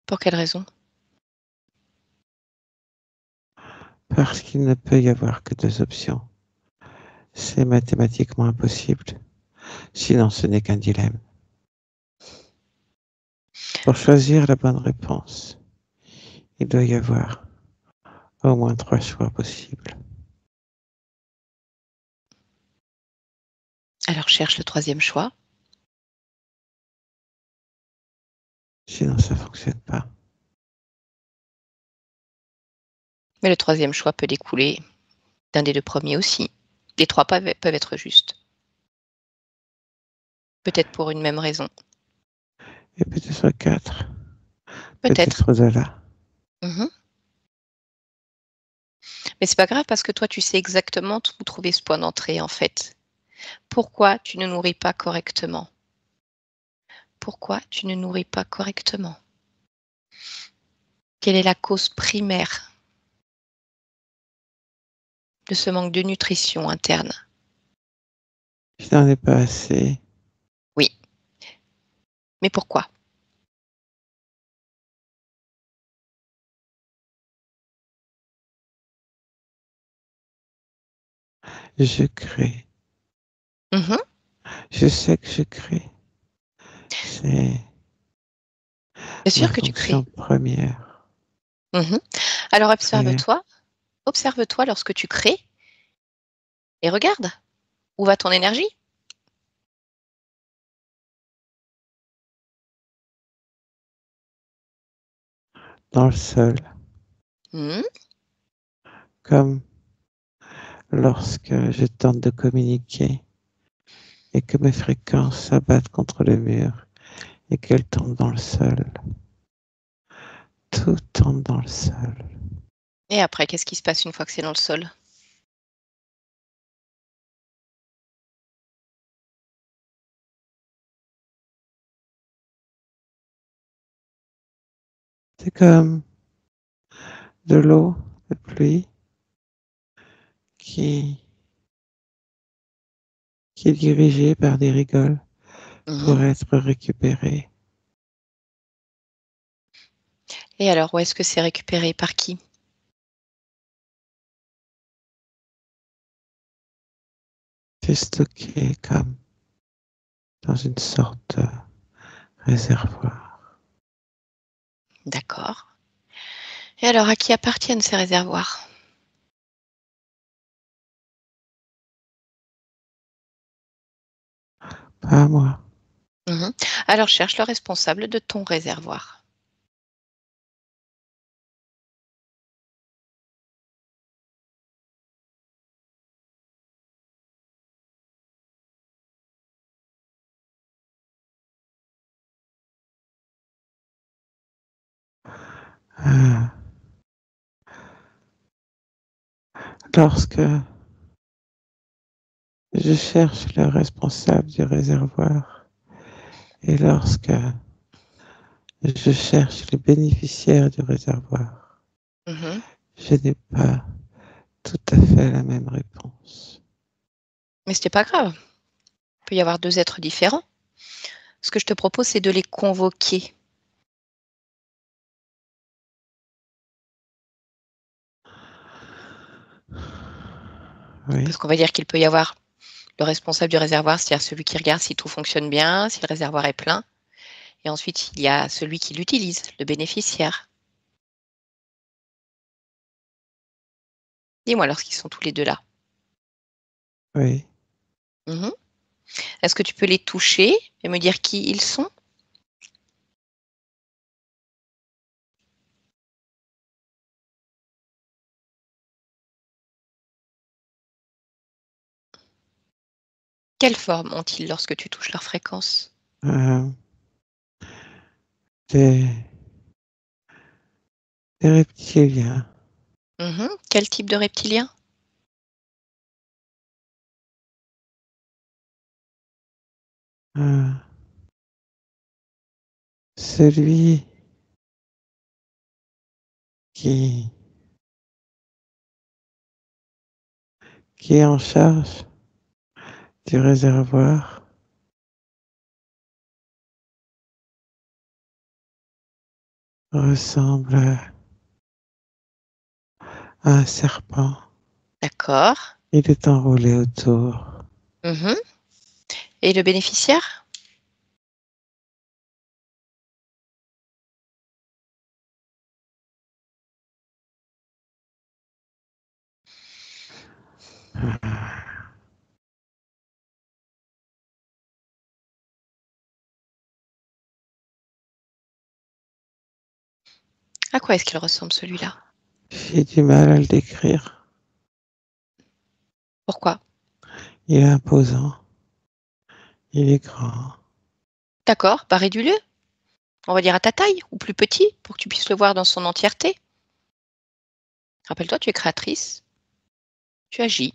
Pour quelle raison? Parce qu'il ne peut y avoir que deux options. C'est mathématiquement impossible. Sinon, ce n'est qu'un dilemme. Pour choisir la bonne réponse, il doit y avoir au moins trois choix possibles. Alors cherche le troisième choix. Sinon, ça ne fonctionne pas. Mais le troisième choix peut découler d'un des deux premiers aussi. Les trois peuvent être justes. Peut-être pour une même raison. Et peut-être quatre. Peut-être. Peut-être au-delà. Mhm. Mais c'est pas grave parce que toi, tu sais exactement où trouver ce point d'entrée en fait. Pourquoi tu ne nourris pas correctement? Pourquoi tu ne nourris pas correctement? Quelle est la cause primaire de ce manque de nutrition interne? Je n'en ai pas assez. Oui, mais pourquoi? Je crée. Mhm. Je sais que je crée. C'est Bien ma sûr que tu fonction crées. première. Mhm. Alors Créer. observe-toi lorsque tu crées et regarde où va ton énergie. Dans le sol. Mhm. Comme lorsque je tente de communiquer et que mes fréquences s'abattent contre le mur et qu'elles tombent dans le sol. Tout tombe dans le sol. Et après, qu'est-ce qui se passe une fois que c'est dans le sol? C'est comme de l'eau de pluie qui, qui est dirigée par des rigoles Mhm. pour être récupérée. Et alors, où est-ce que c'est récupéré? Par qui? C'est stocké comme dans une sorte de réservoir. D'accord. Et alors, à qui appartiennent ces réservoirs? Pas à moi. Mhm. Alors, cherche le responsable de ton réservoir. Ah, lorsque je cherche le responsable du réservoir et lorsque je cherche le bénéficiaire du réservoir, Mhm. je n'ai pas tout à fait la même réponse. Mais ce n'est pas grave. Il peut y avoir deux êtres différents. Ce que je te propose, c'est de les convoquer. Oui, Parce qu'on va dire qu'il peut y avoir le responsable du réservoir, c'est-à-dire celui qui regarde si tout fonctionne bien, si le réservoir est plein. Et ensuite, il y a celui qui l'utilise, le bénéficiaire. Dis-moi lorsqu'ils sont tous les deux là. oui. Mhm. Est-ce que tu peux les toucher et me dire qui ils sont? Quelle forme ont-ils lorsque tu touches leur fréquence? Euh, des, des reptiliens, Mhm. Quel type de reptilien? euh, celui qui, qui est en charge du réservoir ressemble à un serpent. D'accord. Il est enroulé autour. Mhm. Et le bénéficiaire? À quoi est-ce qu'il ressemble celui-là? J'ai du mal à le décrire. Pourquoi? Il est imposant. Il est grand. D'accord. Bah réduis-le. On va dire à ta taille ou plus petit pour que tu puisses le voir dans son entièreté. Rappelle-toi, tu es créatrice, tu agis.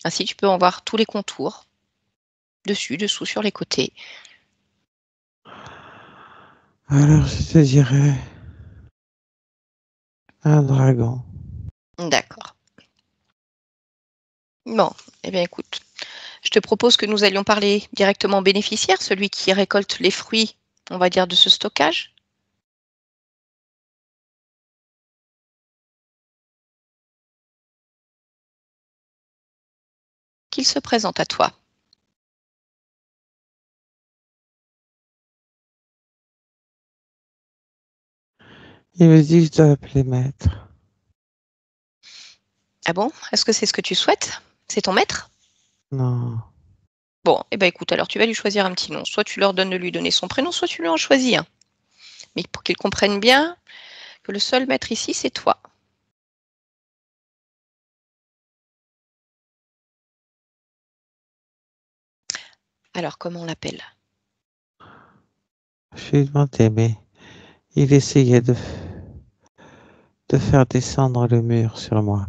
Ainsi, tu peux en voir tous les contours, dessus, dessous, sur les côtés. Alors je te dirais un dragon. D'accord. Bon, eh bien écoute, je te propose que nous allions parler directement au bénéficiaire, celui qui récolte les fruits, on va dire, de ce stockage. Qu'il se présente à toi. Il me dit que je dois appeler maître. Ah bon? Est-ce que c'est ce que tu souhaites? C'est ton maître? Non, Bon, eh ben écoute, alors tu vas lui choisir un petit nom. Soit tu leur donnes de lui donner son prénom, soit tu lui en choisis un. Mais pour qu'il comprenne bien que le seul maître ici, c'est toi. Alors, comment on l'appelle? je lui ai demandé, mais il essayait de faire descendre le mur sur moi.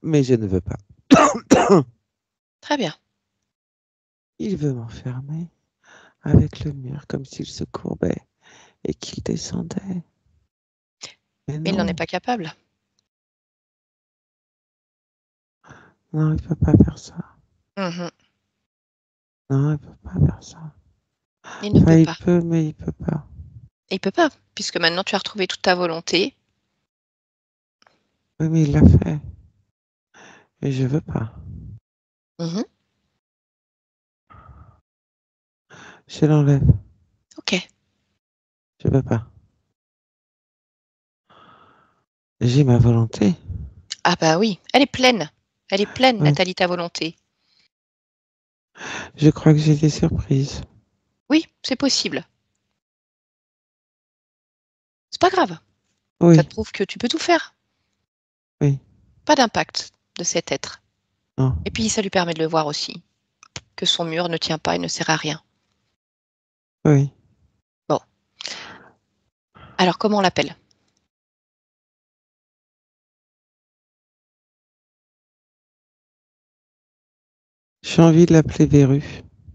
Mais je ne veux pas. Très bien. Il veut m'enfermer avec le mur comme s'il se courbait et qu'il descendait. Mais Mais il n'en est non, pas capable. non, il peut pas faire ça. Mhm. Non, il peut pas faire ça. Il ne Enfin, peut il pas. peut, mais il peut pas. Il peut pas, puisque maintenant tu as retrouvé toute ta volonté. Oui, mais il l'a fait. Et je veux pas. Mhm. Je l'enlève. Ok. Je veux pas. J'ai ma volonté. Ah bah oui, elle est pleine. Elle est pleine, Oui. Nathalie, ta volonté. Je crois que j'ai des surprises. Oui, c'est possible. C'est pas grave. Ça te Oui, prouve que tu peux tout faire. oui, Pas d'impact de cet être. non, Et puis ça lui permet de le voir aussi, que son mur ne tient pas et ne sert à rien. oui. Bon, Alors, comment on l'appelle? J'ai envie de l'appeler Verru.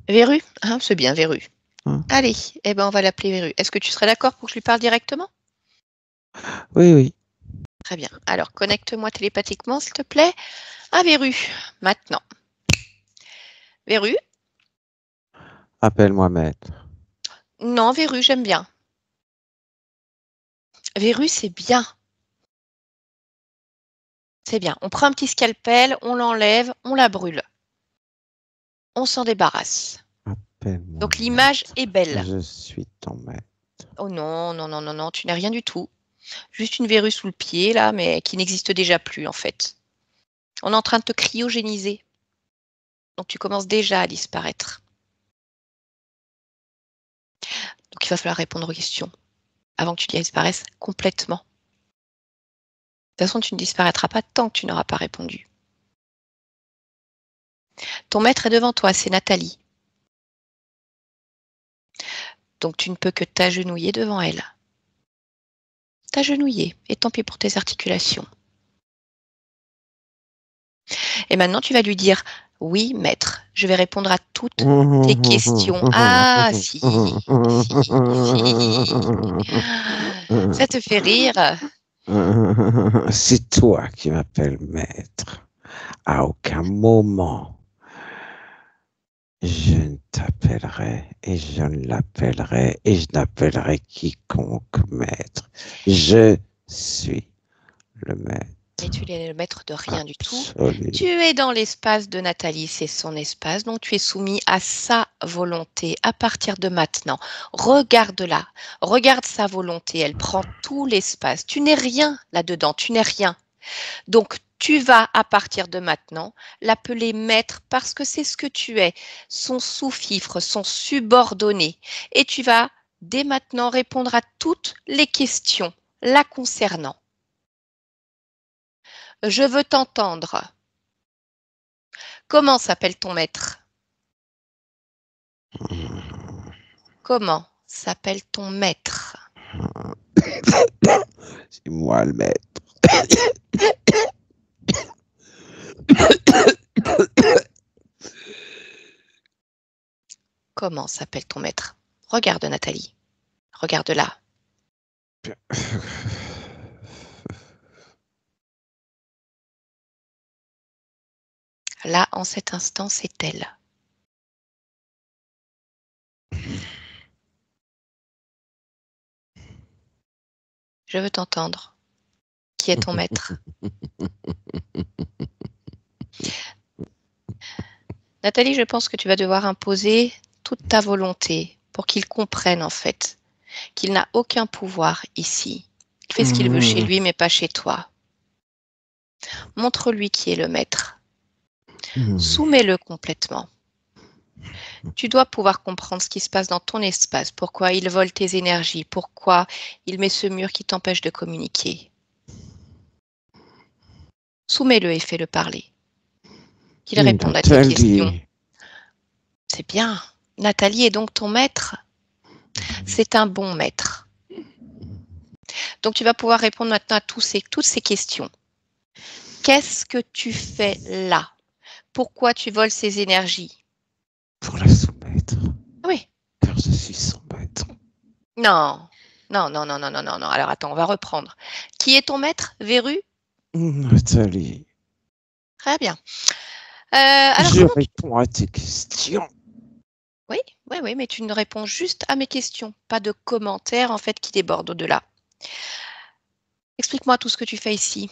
Verru? Hein, c'est bien, Verru. Hein. Allez, eh ben, on va l'appeler Verru. Est-ce que tu serais d'accord pour que je lui parle directement? Oui, oui. Très bien. Alors, connecte-moi télépathiquement, s'il te plaît, à Verru, maintenant. Verru? Appelle-moi maître. Non, Verru, j'aime bien. Verru, c'est bien. C'est bien. On prend un petit scalpel, on l'enlève, on la brûle. On s'en débarrasse. Appelle-moi Donc, l'image maître. est belle. Je suis ton maître. Oh non, non, non, non, non, tu n'as rien du tout. Juste une verrue sous le pied, là, mais qui n'existe déjà plus, en fait. On est en train de te cryogéniser. Donc, tu commences déjà à disparaître. Donc, il va falloir répondre aux questions avant que tu disparaisses complètement. De toute façon, tu ne disparaîtras pas tant que tu n'auras pas répondu. Ton maître est devant toi, c'est Nathalie. Donc, tu ne peux que t'agenouiller devant elle. T'agenouiller, et tant pis pour tes articulations. Et maintenant, tu vas lui dire, oui, maître, je vais répondre à toutes tes questions. Ah, si, si. Ça te fait rire. C'est toi qui m'appelles maître. À aucun moment, je ne t'appellerai et je ne l'appellerai et je n'appellerai quiconque maître. Je suis le maître. Mais tu n'es le maître de rien du tout. Absolu. Tu es dans l'espace de Nathalie, c'est son espace, donc tu es soumis à sa volonté à partir de maintenant. Regarde-la, regarde sa volonté, elle prend tout l'espace. Tu n'es rien là-dedans, tu n'es rien. Donc tu vas à partir de maintenant l'appeler maître parce que c'est ce que tu es, son sous-fifre, son subordonné. Et tu vas dès maintenant répondre à toutes les questions la concernant. Je veux t'entendre. Comment s'appelle ton maître? Comment s'appelle ton maître? C'est moi le maître. Comment s'appelle ton maître? Regarde Nathalie. Regarde-la. Là, en cet instant, c'est elle. Je veux t'entendre. Qui est ton maître? Nathalie, je pense que tu vas devoir imposer toute ta volonté pour qu'il comprenne en fait qu'il n'a aucun pouvoir ici. Il fait ce qu'il veut chez lui, mais pas chez toi. Montre-lui qui est le maître. Soumets-le complètement. Tu dois pouvoir comprendre ce qui se passe dans ton espace, pourquoi il vole tes énergies, pourquoi il met ce mur qui t'empêche de communiquer. Soumets-le et fais-le parler. Qu'il réponde à tes questions. C'est bien. Nathalie est donc ton maître. C'est un bon maître. Donc tu vas pouvoir répondre maintenant à toutes ces questions. Qu'est-ce que tu fais là? Pourquoi tu voles ces énergies? Pour la soumettre. Oui. Car je suis son maître. Non. Non, non, non, non, non, non, non. Alors attends, on va reprendre. Qui est ton maître? Verru? Nathalie. Très bien. Alors, je réponds à tes questions. Oui, oui, oui, mais tu ne réponds juste à mes questions, pas de commentaires en fait qui débordent au-delà. Explique-moi tout ce que tu fais ici.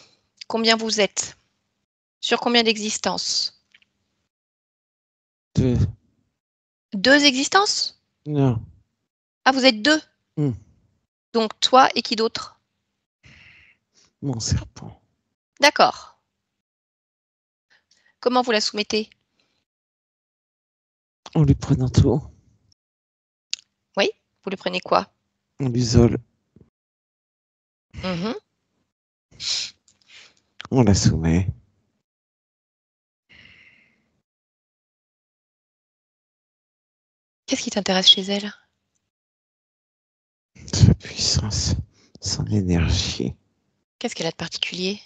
Combien vous êtes? Sur combien d'existences? 2. 2 existences? Non. Ah, vous êtes 2? Donc toi et qui d'autre? Mon serpent. D'accord. Comment vous la soumettez? En lui prenant tout. Oui, vous lui prenez quoi? On l'isole. On la soumet. Qu'est-ce qui t'intéresse chez elle? Sa puissance. son énergie. Qu'est-ce qu'elle a de particulier?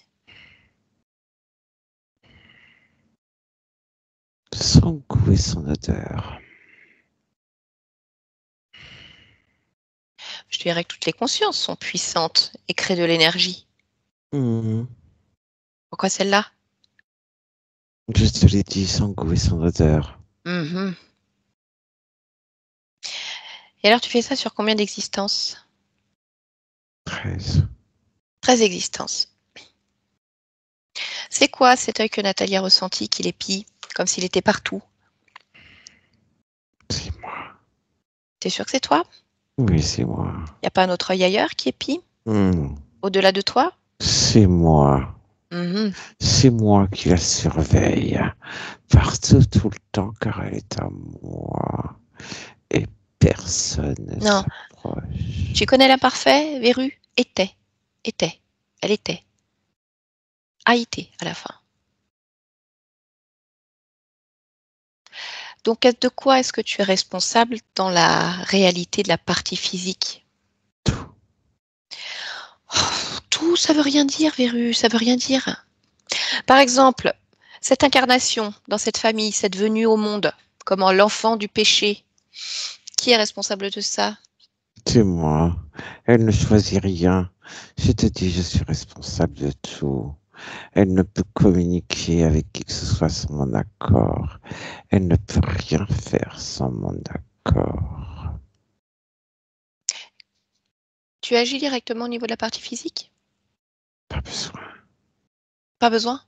Son goût et son odeur. Je dirais que toutes les consciences sont puissantes et créent de l'énergie. Mhm. Pourquoi celle-là? Je te l'ai dit, son goût et son odeur. Mhm. Et alors, tu fais ça sur combien d'existences? 13. 13 existences. C'est quoi cet œil que Nathalie a ressenti qu'il épie, comme s'il était partout? C'est moi. T'es sûr que c'est toi? Oui, c'est moi. Y a pas un autre œil ailleurs qui épie, Mhm. au-delà de toi? C'est moi. Mhm. C'est moi qui la surveille partout, tout le temps, car elle est à moi. Et personne ne Non. s'approche. Tu connais l'imparfait, Véru? Était. Était. Elle était. A été à la fin. Donc, de quoi est-ce que tu es responsable dans la réalité de la partie physique? Tout. Oh, tout, ça veut rien dire, Véru, ça veut rien dire. Par exemple, cette incarnation dans cette famille, cette venue au monde, comme l'enfant du péché, qui est responsable de ça? C'est moi. Elle ne choisit rien. Je te dis, je suis responsable de tout. Elle ne peut communiquer avec qui que ce soit sans mon accord. Elle ne peut rien faire sans mon accord. Tu agis directement au niveau de la partie physique? Pas besoin. Pas besoin?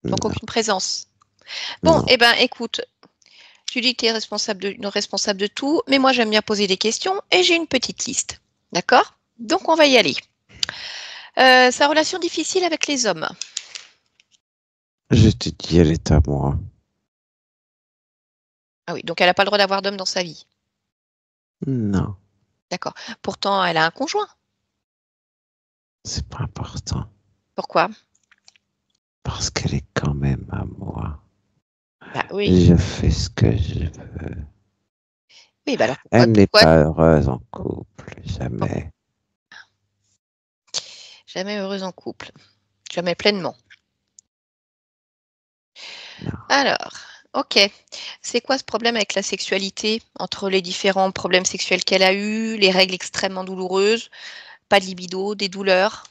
Donc Non, aucune présence. Bon, non. eh ben écoute, tu dis que tu es responsable de tout, mais moi j'aime bien poser des questions et j'ai une petite liste. D'accord? Donc on va y aller. Sa relation difficile avec les hommes. Je te dis, elle est à moi. Ah oui, donc elle n'a pas le droit d'avoir d'homme dans sa vie. Non, D'accord. Pourtant, elle a un conjoint. c'est pas important. Pourquoi? Parce qu'elle est quand même à moi. Bah oui. Je fais ce que je veux. Oui, bah alors Elle n'est pourquoi pas heureuse en couple, jamais. jamais heureuse en couple? Jamais pleinement. Non. Alors, ok. C'est quoi ce problème avec la sexualité, entre les différents problèmes sexuels qu'elle a eus, les règles extrêmement douloureuses, pas de libido, des douleurs,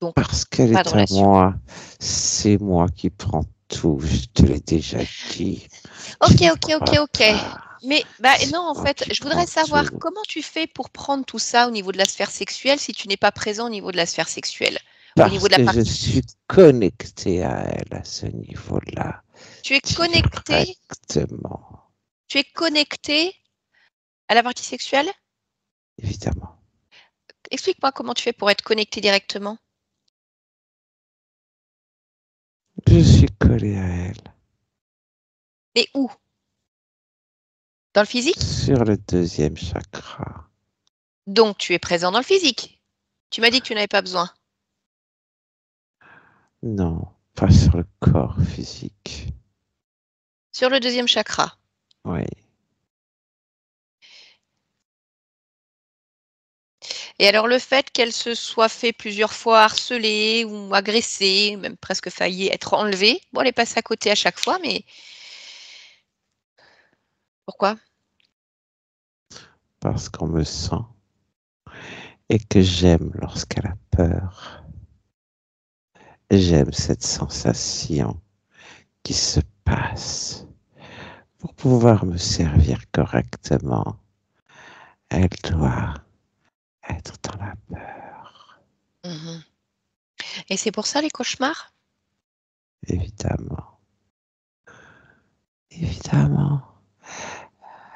donc Parce qu'elle pas de est à relation. moi. C'est moi qui prends tout. Je te l'ai déjà dit. Tu Ok, n'y ok, ok, crois ok. pas. Mais bah C'est non, en moi fait, qui je prends voudrais savoir tout. comment tu fais pour prendre tout ça au niveau de la sphère sexuelle si tu n'es pas présent au niveau de la sphère sexuelle, au niveau Parce de la que je partie suis physique. connecté à elle à ce niveau-là. Tu es connecté, Directement. tu es connecté à la partie sexuelle? Évidemment. Explique-moi comment tu fais pour être connecté directement. Je suis collé à elle. Mais où? Dans le physique? Sur le deuxième chakra. Donc tu es présent dans le physique. Tu m'as dit que tu n'avais pas besoin. Non, pas sur le corps physique. Sur le deuxième chakra. Oui. Et alors le fait qu'elle se soit fait plusieurs fois harceler ou agresser, même presque failli être enlevée, bon, elle est passée à côté à chaque fois, mais pourquoi? Parce qu'on me sent et que j'aime lorsqu'elle a peur. J'aime cette sensation qui se passe. Pour pouvoir me servir correctement, elle doit être dans la peur. Mhm. Et c'est pour ça les cauchemars? Évidemment. Évidemment.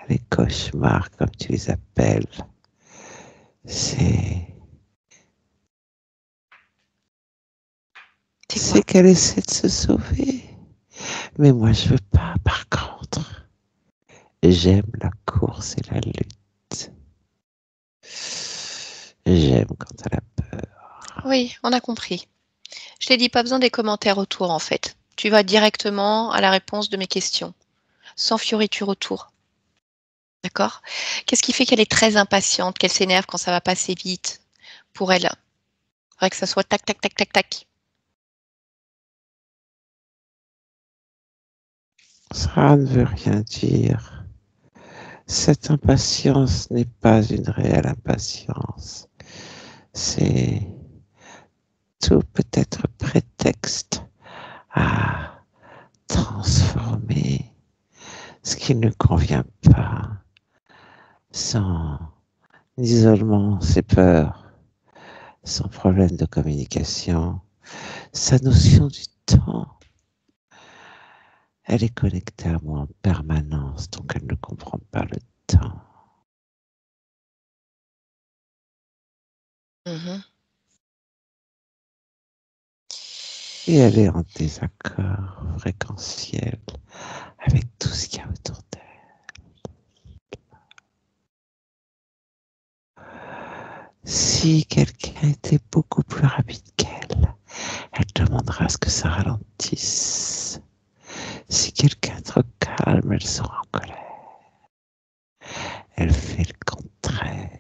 Les cauchemars, comme tu les appelles, c'est C'est quoi? qu'elle essaie de se sauver. Mais moi, je veux pas, par contre. J'aime la course et la lutte. J'aime quand elle a peur. Oui, on a compris. Je t'ai dit pas besoin des commentaires autour en fait. Tu vas directement à la réponse de mes questions, sans fioriture autour. D'accord? Qu'est-ce qui fait qu'elle est très impatiente, qu'elle s'énerve quand ça va passer vite? pour elle. Il faudrait que ça soit tac, tac, tac, tac, tac. Ça ne veut rien dire. Cette impatience n'est pas une réelle impatience. C'est tout peut être prétexte à transformer ce qui ne convient pas. Son isolement, ses peurs, son problème de communication, sa notion du temps. Elle est connectée à moi en permanence, donc elle ne comprend pas le temps. Mhm. Et elle est en désaccord fréquentiel avec tout ce qu'il y a autour d'elle. Si quelqu'un était beaucoup plus rapide qu'elle, elle demandera à ce que ça ralentisse. Si quelqu'un est trop calme, elle sera en colère. Elle fait le contraire.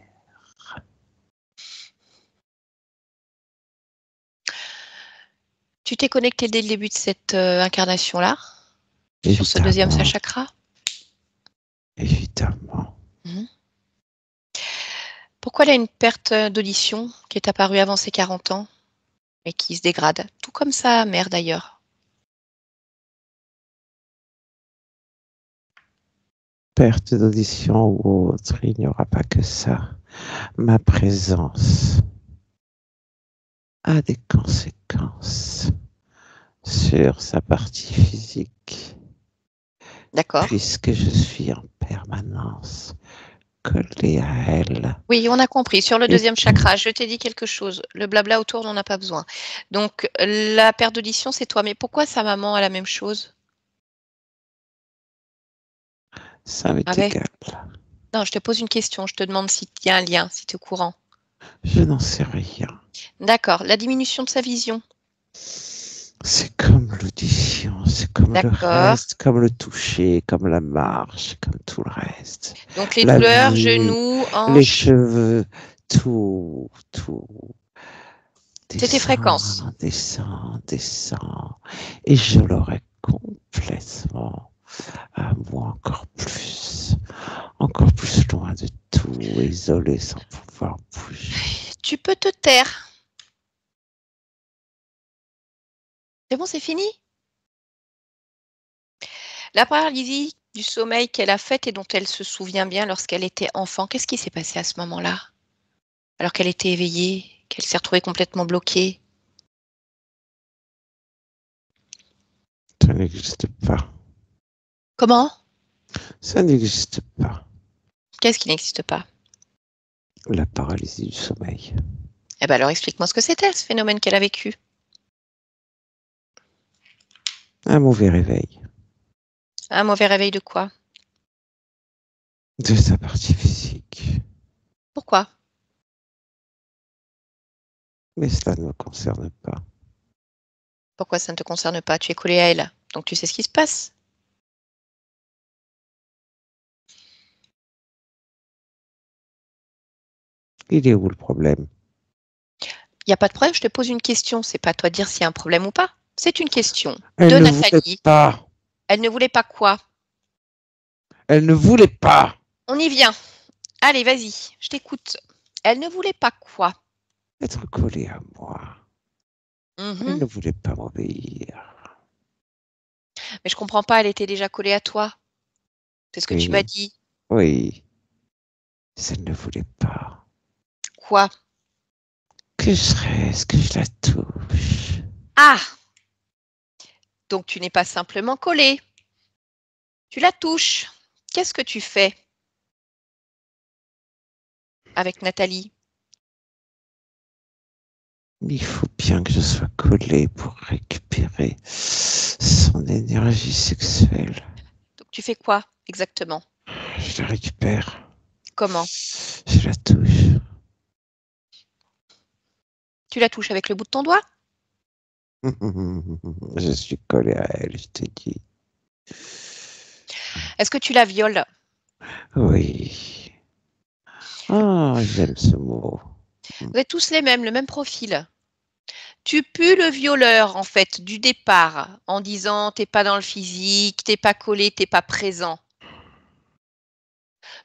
Tu t'es connecté dès le début de cette incarnation-là, sur ce Évidemment, deuxième chakra. évidemment. Mhm. Pourquoi elle a une perte d'audition qui est apparue avant ses 40 ans et qui se dégrade? Tout comme sa mère d'ailleurs. Perte d'audition ou autre, il n'y aura pas que ça. Ma présence a des conséquences sur sa partie physique, D'accord. puisque je suis en permanence collé à elle. Oui, on a compris. Sur le Et deuxième chakra, je t'ai dit quelque chose. Le blabla autour, on n'en a pas besoin. Donc, la perte d'audition, c'est toi. Mais pourquoi sa maman a la même chose? ça m'est Ah ouais? égal. Non, je te pose une question. Je te demande s'il y a un lien, si tu es au courant. Je n'en sais rien. D'accord. La diminution de sa vision. C'est comme l'audition, c'est comme le D'accord. reste, comme le toucher, comme la marche, comme tout le reste. Donc, les La douleurs, vue, genoux, les hanches, cheveux, tout c'est tes fréquences. descend, descend, descend. Et je l'aurai complètement à moi encore plus loin de tout, isolé sans pouvoir bouger. Tu peux te taire. C'est bon, c'est fini? La paralysie du sommeil qu'elle a faite et dont elle se souvient bien lorsqu'elle était enfant, qu'est-ce qui s'est passé à ce moment-là? Alors qu'elle était éveillée, qu'elle s'est retrouvée complètement bloquée? Ça n'existe pas. Comment? Ça n'existe pas. Qu'est-ce qui n'existe pas? La paralysie du sommeil. Eh ben alors explique-moi ce que c'était, ce phénomène qu'elle a vécu. Un mauvais réveil Un mauvais réveil de quoi? de sa partie physique. Pourquoi? Mais cela ne me concerne pas. Pourquoi ça ne te concerne pas? Tu es collé à elle, donc tu sais ce qui se passe. Il est où le problème? Il n'y a pas de problème, je te pose une question. C'est pas à toi de dire s'il y a un problème ou pas. C'est une question Elle de ne voulait Nathalie. pas. Elle ne voulait pas quoi? Elle ne voulait pas. On y vient. Allez, vas-y, je t'écoute. Elle ne voulait pas quoi? Être collée à moi. Elle Mhm. ne voulait pas m'obéir. Mais je comprends pas, elle était déjà collée à toi. C'est ce que tu m'as Oui, dit. oui. Elle ne voulait pas. Quoi? Que je reste, que je la touche. Ah! Donc tu n'es pas simplement collé. Tu la touches. Qu'est-ce que tu fais avec Nathalie? Mais il faut bien que je sois collée pour récupérer son énergie sexuelle. Donc tu fais quoi exactement? Je la récupère. Comment? Je la touche. Tu la touches avec le bout de ton doigt? Je suis collé à elle, je te dis. Est-ce que tu la violes? Oui. Ah, j'aime ce mot. Vous êtes tous les mêmes, le même profil. Tu pues le violeur, en fait, du départ, en disant t'es pas dans le physique, t'es pas collé, t'es pas présent.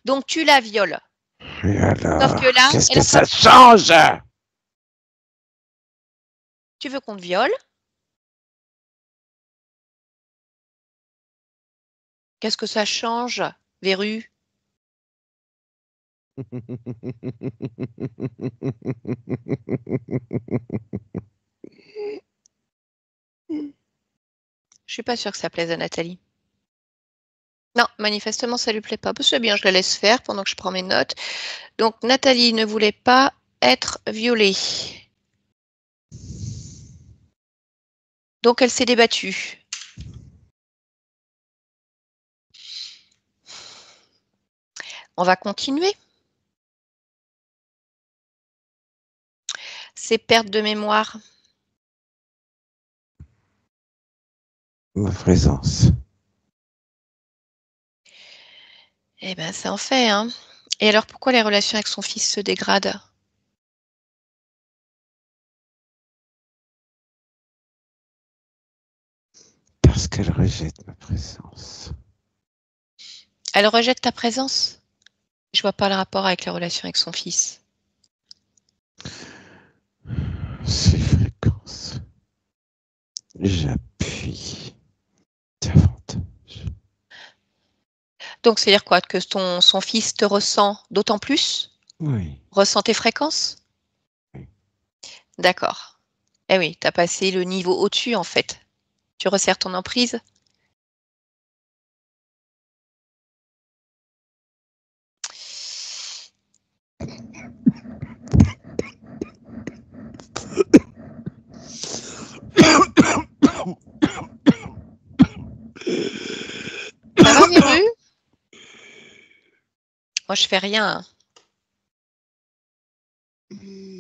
Donc tu la violes. Et Sauf que alors, là, qu'est-ce elle que a pas. ça change? Tu veux qu'on te viole? Qu'est-ce que ça change, Verru? Je suis pas sûre que ça plaise à Nathalie. Non, manifestement, ça lui plaît pas. Bah, c'est bien, je la laisse faire pendant que je prends mes notes. Donc, Nathalie ne voulait pas être violée. Donc, elle s'est débattue. On va continuer. C'est perte de mémoire. Ma présence. Eh ben, ça en fait, hein. Et alors, pourquoi les relations avec son fils se dégradent? Parce qu'elle rejette ma présence. Elle rejette ta présence? Je vois pas le rapport avec les relations avec son fils. Ces fréquences. J'appuie davantage. Donc, c'est-à-dire quoi? Que son fils te ressent d'autant plus? Oui. Ressent tes fréquences? Oui. D'accord. Eh oui, tu as passé le niveau au-dessus, en fait. Tu resserres ton emprise? Ça va, Véru? Moi, je fais rien, hein.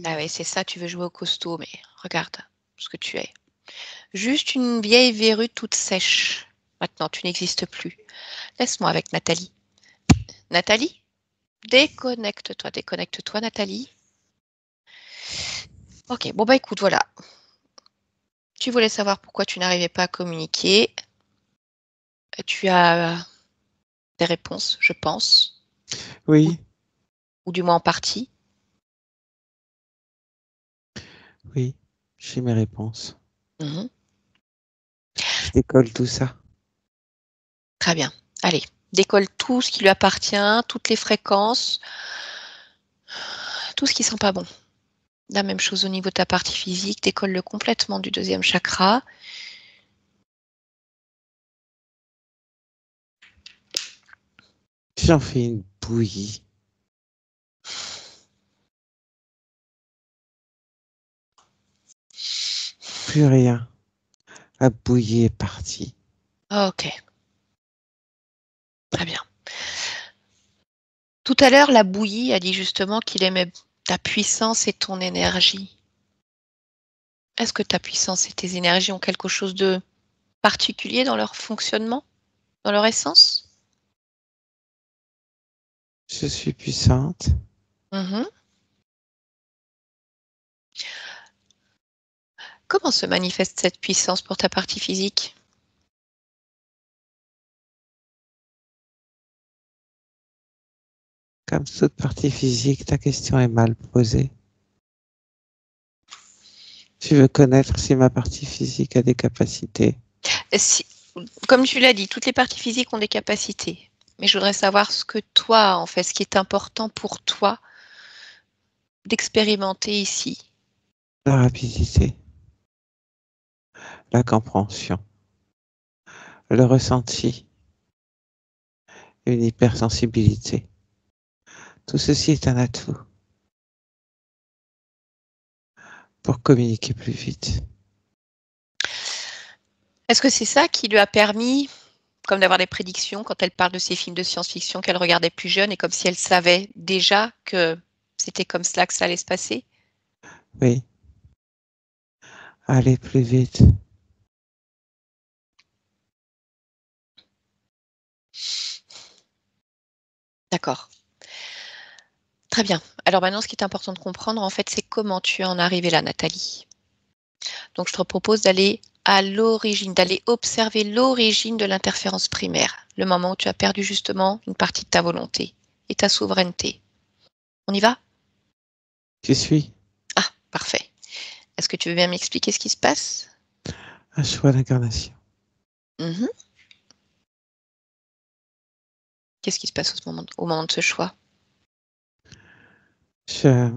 Ah oui, c'est ça, tu veux jouer au costaud, mais regarde ce que tu es. Juste une vieille verrue toute sèche. Maintenant, tu n'existes plus. Laisse-moi avec Nathalie. Nathalie? Déconnecte-toi, Nathalie. Ok, bon bah écoute, voilà. Tu voulais savoir pourquoi tu n'arrivais pas à communiquer. Tu as des réponses, je pense, ou, Oui, ou du moins en partie. oui, j'ai mes réponses. Mhm. Je décolle tout ça. Très bien. Allez, décolle tout ce qui lui appartient, toutes les fréquences, tout ce qui sent pas bon. La même chose au niveau de ta partie physique, décolle-le complètement du deuxième chakra. J'en fais une bouillie. Plus rien. La bouillie est partie. Ok, très bien. Tout à l'heure, la bouillie a dit justement qu'il aimait ta puissance et ton énergie. Est-ce que ta puissance et tes énergies ont quelque chose de particulier dans leur fonctionnement, dans leur essence? Je suis puissante. Mhm. Comment se manifeste cette puissance pour ta partie physique? Comme toute partie physique, ta question est mal posée. Tu veux connaître si ma partie physique a des capacités. Si- Comme tu l'as dit, toutes les parties physiques ont des capacités. Mais je voudrais savoir ce que toi, en fait, ce qui est important pour toi d'expérimenter ici. La rapidité, la compréhension, le ressenti, une hypersensibilité. Tout ceci est un atout pour communiquer plus vite. Est-ce que c'est ça qui lui a permis, comme d'avoir des prédictions quand elle parle de ces films de science-fiction qu'elle regardait plus jeune et comme si elle savait déjà que c'était comme cela que ça allait se passer? Oui, aller plus vite. D'accord. Très bien. Alors maintenant, ce qui est important de comprendre, en fait, c'est comment tu en es arrivée là, Nathalie. Donc, je te propose d'aller à l'origine, d'aller observer l'origine de l'interférence primaire, le moment où tu as perdu justement une partie de ta volonté et ta souveraineté. On y va? Je suis Ah, parfait. Est-ce que tu veux bien m'expliquer ce qui se passe? un choix d'incarnation. Mhm. Qu'est-ce qui se passe au moment de ce choix? Je,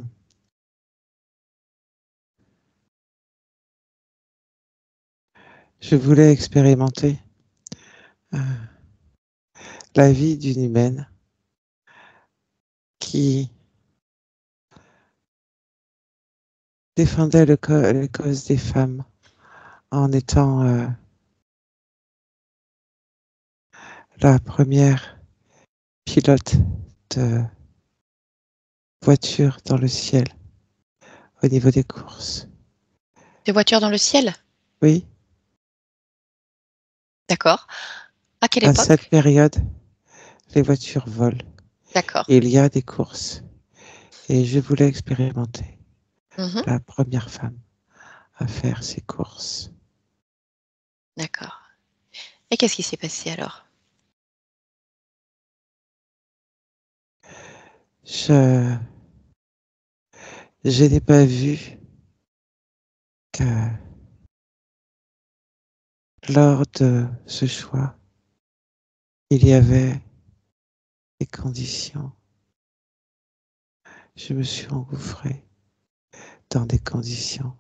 je voulais expérimenter euh, la vie d'une humaine qui défendait les causes des femmes en étant la première pilote de voiture dans le ciel au niveau des courses. Des voitures dans le ciel? Oui, D'accord. À quelle à cette époque? période, les voitures volent. D'accord. Il y a des courses. Et je voulais expérimenter Mhm. la première femme à faire ces courses. D'accord. Et qu'est-ce qui s'est passé alors? Je, je n'ai pas vu que lors de ce choix, il y avait des conditions. Je me suis engouffré dans des conditions.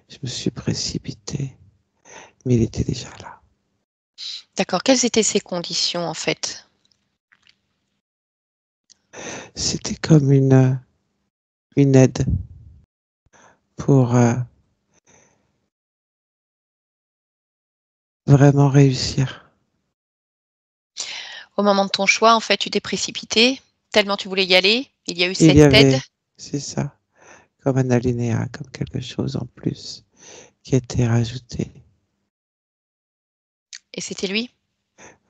Je me suis précipité, mais il était déjà là. D'accord. Quelles étaient ces conditions en fait? C'était comme une aide pour vraiment réussir. Au moment de ton choix, en fait, tu t'es précipité, tellement tu voulais y aller, il y a eu Il y cette aide avait, c'est ça, comme un alinéa, comme quelque chose en plus qui était rajouté. et c'était lui,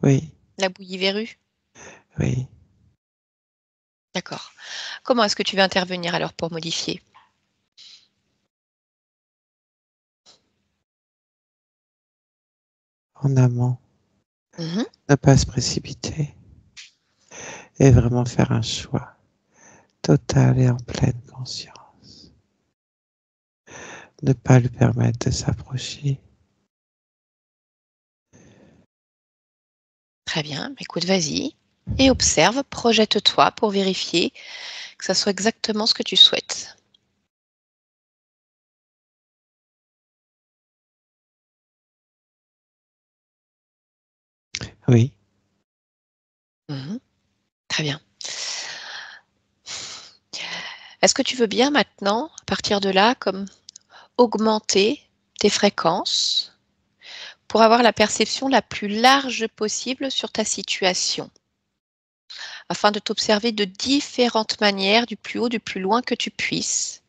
Oui, la bouillie verrue? oui. D'accord. Comment est-ce que tu vas intervenir alors pour modifier? En amont, Mmh. ne pas se précipiter et vraiment faire un choix total et en pleine conscience. Ne pas lui permettre de s'approcher. Très bien, écoute, vas-y et observe, projette-toi pour vérifier que ça soit exactement ce que tu souhaites. Oui, Mmh. Très bien. Est-ce que tu veux bien maintenant, à partir de là, comme augmenter tes fréquences pour avoir la perception la plus large possible sur ta situation, afin de t'observer de différentes manières, du plus haut, du plus loin que tu puisses,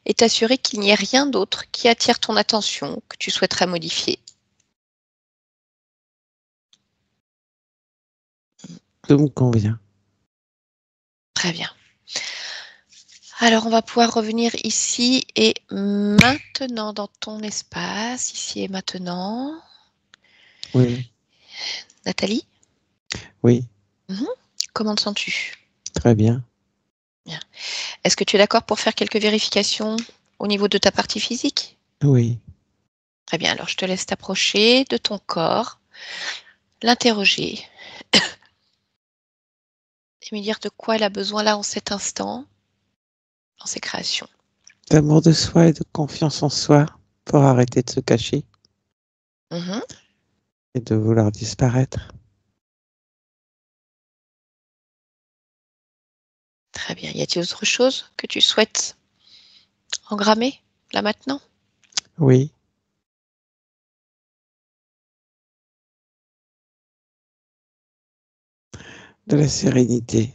et t'assurer qu'il n'y ait rien d'autre qui attire ton attention, que tu souhaiterais modifier. tout me convient. Très bien. Alors, on va pouvoir revenir ici et maintenant dans ton espace, ici et maintenant. Oui, Nathalie, oui, mhm, comment te sens-tu? très bien. Bien. Est-ce que tu es d'accord pour faire quelques vérifications au niveau de ta partie physique? Oui, Très bien, alors je te laisse t'approcher de ton corps, l'interroger et lui dire de quoi elle a besoin là en cet instant, dans ses créations. d'amour de soi et de confiance en soi pour arrêter de se cacher Mhm. et de vouloir disparaître. Très bien. Y a-t-il autre chose que tu souhaites engrammer là maintenant? Oui, de la sérénité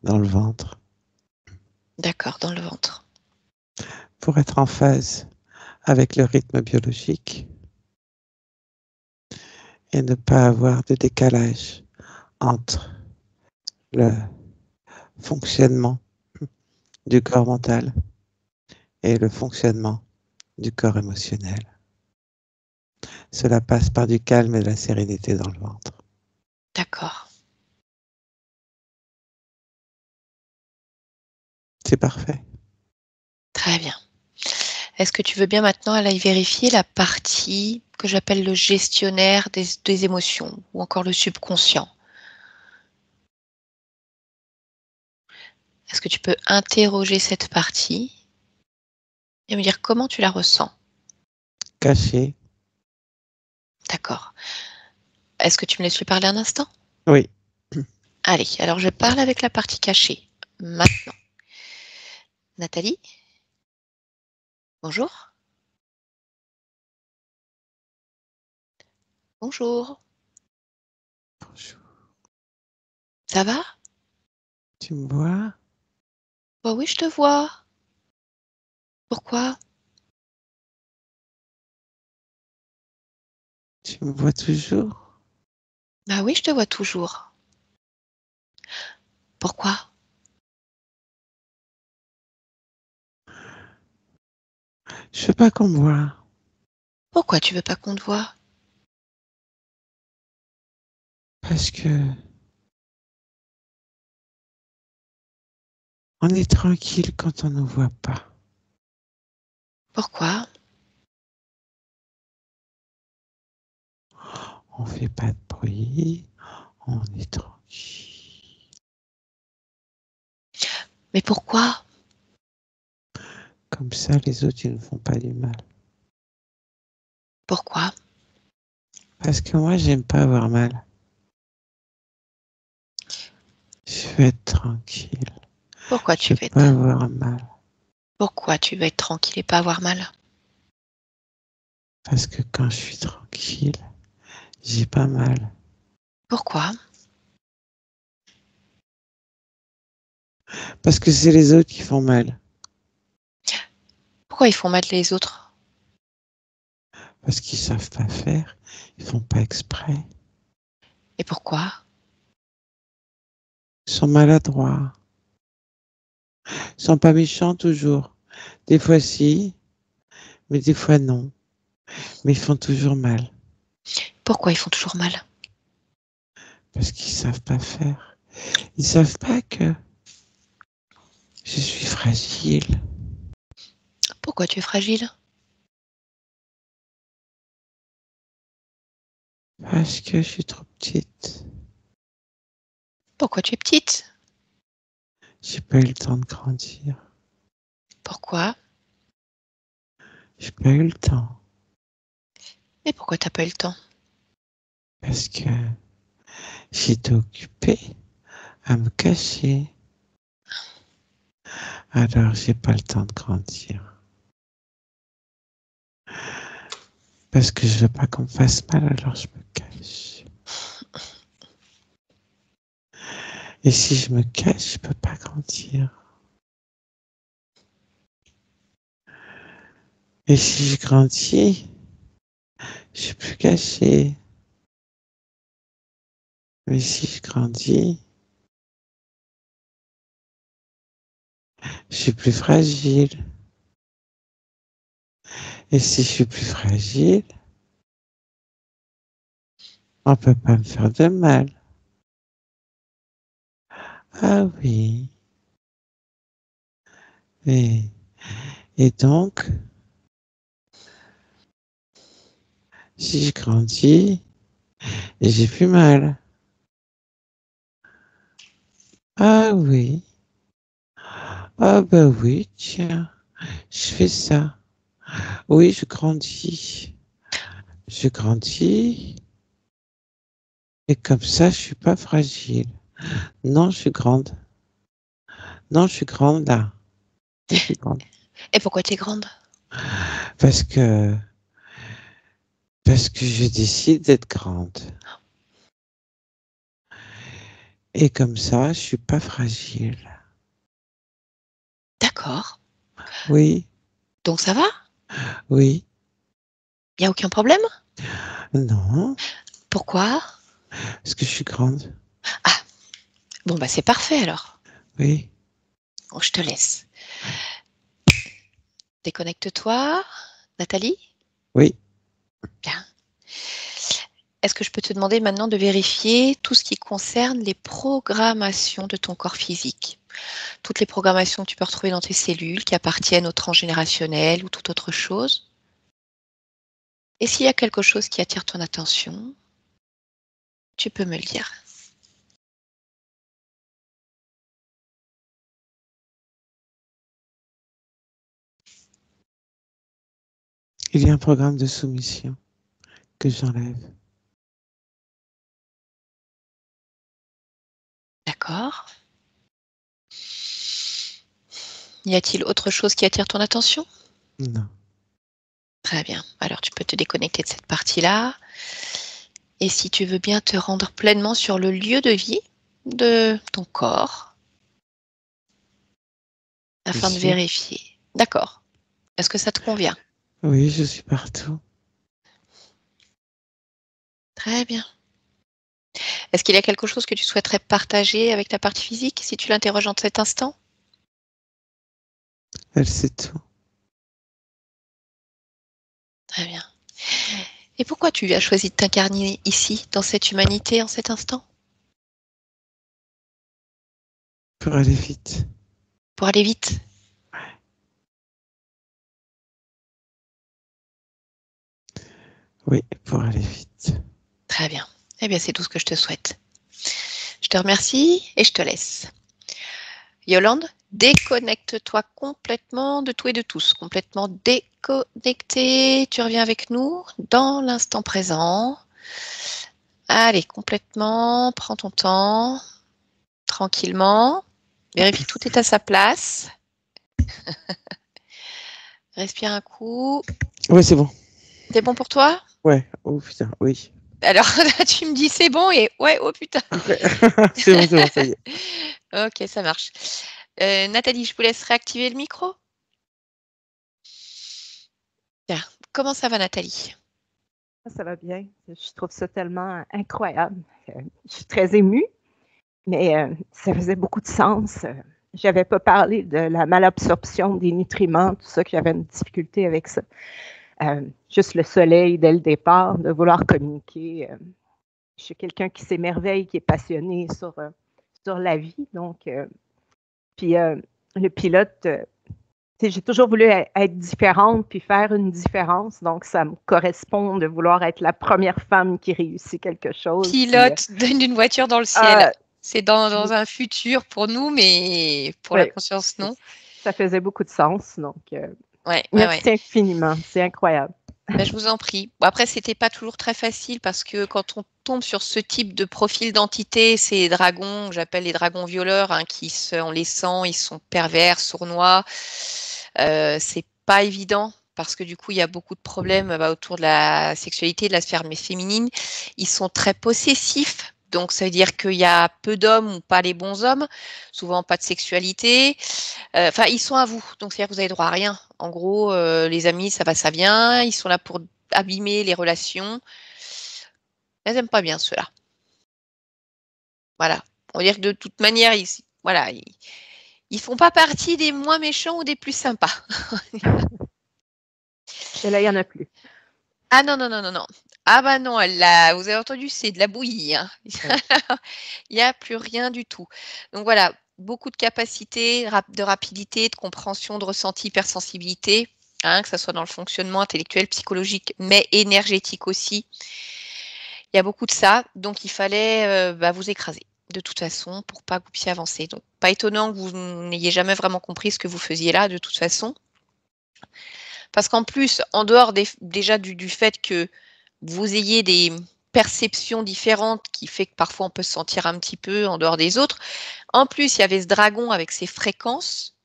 dans le ventre D'accord, dans le ventre. pour être en phase avec le rythme biologique et ne pas avoir de décalage entre le fonctionnement du corps mental et le fonctionnement du corps émotionnel. Cela passe par du calme et de la sérénité dans le ventre. D'accord. C'est parfait. Très bien. Est-ce que tu veux bien maintenant aller vérifier la partie que j'appelle le gestionnaire des émotions ou encore le subconscient? Est-ce que tu peux interroger cette partie et me dire comment tu la ressens? Caché. D'accord. Est-ce que tu me laisses lui parler un instant? Oui. Allez, alors je parle avec la partie cachée. Maintenant. Nathalie? Bonjour? Bonjour. Bonjour. Ça va? Tu me vois? Bah oui, je te vois. Pourquoi? Tu me vois toujours? Bah oui, je te vois toujours. Pourquoi? Je veux pas qu'on me voie. Pourquoi tu veux pas qu'on te voie? Parce que on est tranquille quand on ne nous voit pas. Pourquoi? On fait pas de bruit. On est tranquille. Mais pourquoi? Comme ça, les autres, ils ne font pas du mal. Pourquoi? Parce que moi, j'aime pas avoir mal. Je veux être tranquille. Pourquoi Je tu veux veux pas être... avoir mal. Pourquoi tu veux être tranquille et pas avoir mal? Parce que quand je suis tranquille, j'ai pas mal. Pourquoi? Parce que c'est les autres qui font mal. Pourquoi ils font mal les autres? Parce qu'ils savent pas faire. Ils font pas exprès. Et pourquoi? Ils sont maladroits. Ils sont pas méchants toujours. Des fois si, mais des fois non. Mais ils font toujours mal. Pourquoi ils font toujours mal? Parce qu'ils savent pas faire. Ils savent pas que je suis fragile. Pourquoi tu es fragile? Parce que je suis trop petite. Pourquoi tu es petite? J'ai pas eu le temps de grandir. Pourquoi? J'ai pas eu le temps. Et pourquoi t'as pas eu le temps? Parce que j'étais occupée à me cacher. Alors j'ai pas le temps de grandir. Parce que je veux pas qu'on me fasse mal, alors je me cache. Et si je me cache, je peux pas grandir. Et si je grandis, je suis plus caché. Mais si je grandis, je suis plus fragile. Et si je suis plus fragile, on peut pas me faire de mal. Ah oui. Et, et donc, si je grandis, j'ai plus mal. Ah oui. Ah bah oui, tiens, je fais ça. Oui, je grandis. Je grandis. Et comme ça, je suis pas fragile. Non, je suis grande. Non, je suis grande là. Je suis grande. Et pourquoi t'es grande? Parce que, parce que je décide d'être grande. Et comme ça, je suis pas fragile. D'accord. Oui, Donc ça va? oui, Y a aucun problème? non, Pourquoi? parce que je suis grande. Ah, bon bah c'est parfait alors. Oui. Bon, je te laisse. Déconnecte-toi. Nathalie? Oui. Bien. Est-ce que je peux te demander maintenant de vérifier tout ce qui concerne les programmations de ton corps physique? Toutes les programmations que tu peux retrouver dans tes cellules qui appartiennent au transgénérationnel ou toute autre chose. Et s'il y a quelque chose qui attire ton attention, tu peux me le dire. Il y a un programme de soumission que j'enlève. D'accord. Y a-t-il autre chose qui attire ton attention? Non. Très bien. Alors tu peux te déconnecter de cette partie-là. Et si tu veux bien te rendre pleinement sur le lieu de vie de ton corps, afin de Ici. vérifier. D'accord. Est-ce que ça te convient? Oui, je suis partout. Très bien. Est-ce qu'il y a quelque chose que tu souhaiterais partager avec ta partie physique, si tu l'interroges en cet instant? Elle sait tout. Très bien. Et pourquoi tu as choisi de t'incarner ici, dans cette humanité, en cet instant? Pour aller vite. Pour aller vite. Oui, pour aller vite. Très bien. Eh bien, c'est tout ce que je te souhaite. Je te remercie et je te laisse. Yolande, déconnecte-toi complètement de tout et de tous. Complètement déconnecté. Tu reviens avec nous dans l'instant présent. Allez, complètement. Prends ton temps. Tranquillement. Vérifie que tout est à sa place. Respire un coup. Ouais, c'est bon. C'est bon pour toi? Ouais. Oh putain, oui. Alors, tu me dis c'est bon et ouais, oh putain. C'est bon, ça y est. Ok, ça marche. Nathalie, je vous laisse réactiver le micro. Bien. Comment ça va, Nathalie? Ça va bien. Je trouve ça tellement incroyable. Je suis très émue, mais ça faisait beaucoup de sens. Je n'avais pas parlé de la malabsorption des nutriments, tout ça, que j'avais une difficulté avec ça. Juste le soleil dès le départ, de vouloir communiquer. Je suis quelqu'un qui s'émerveille, qui est passionné sur la vie. Donc, puis le pilote, j'ai toujours voulu être différente puis faire une différence. Donc, ça me correspond de vouloir être la première femme qui réussit quelque chose. Pilote d'une voiture dans le ciel. C'est dans un futur pour nous, mais pour la conscience, non. Ça faisait beaucoup de sens. Donc, ouais, merci infiniment. C'est incroyable. Ben, je vous en prie. Bon, après, c'était pas toujours très facile parce que quand on tombe sur ce type de profil d'entité, ces dragons, j'appelle les dragons violeurs, hein, on les sent, ils sont pervers, sournois. C'est pas évident parce que du coup, il y a beaucoup de problèmes autour de la sexualité, de la sphère féminine. Ils sont très possessifs. Donc, ça veut dire qu'il y a peu d'hommes ou pas les bons hommes, souvent pas de sexualité. Enfin, ils sont à vous, donc c'est-à-dire que vous avez droit à rien. En gros, les amis, ça va, ça vient. Ils sont là pour abîmer les relations. Elles n'aiment pas bien cela. Voilà. On va dire que de toute manière, voilà, ils font pas partie des moins méchants ou des plus sympas. Et là, il n'y en a plus. Ah non, non, non, non, non. Ah bah non, vous avez entendu, c'est de la bouillie. Hein. Il n'y a plus rien du tout. Donc voilà, beaucoup de capacité, de rapidité, de compréhension, de ressenti, hypersensibilité, hein, que ce soit dans le fonctionnement intellectuel, psychologique, mais énergétique aussi. Il y a beaucoup de ça, donc il fallait vous écraser de toute façon pour pas que vous puissiez avancer. Donc pas étonnant que vous n'ayez jamais vraiment compris ce que vous faisiez là de toute façon. Parce qu'en plus, en dehors déjà du fait que vous ayez des perceptions différentes qui fait que parfois on peut se sentir un petit peu en dehors des autres, en plus il y avait ce dragon avec ses fréquences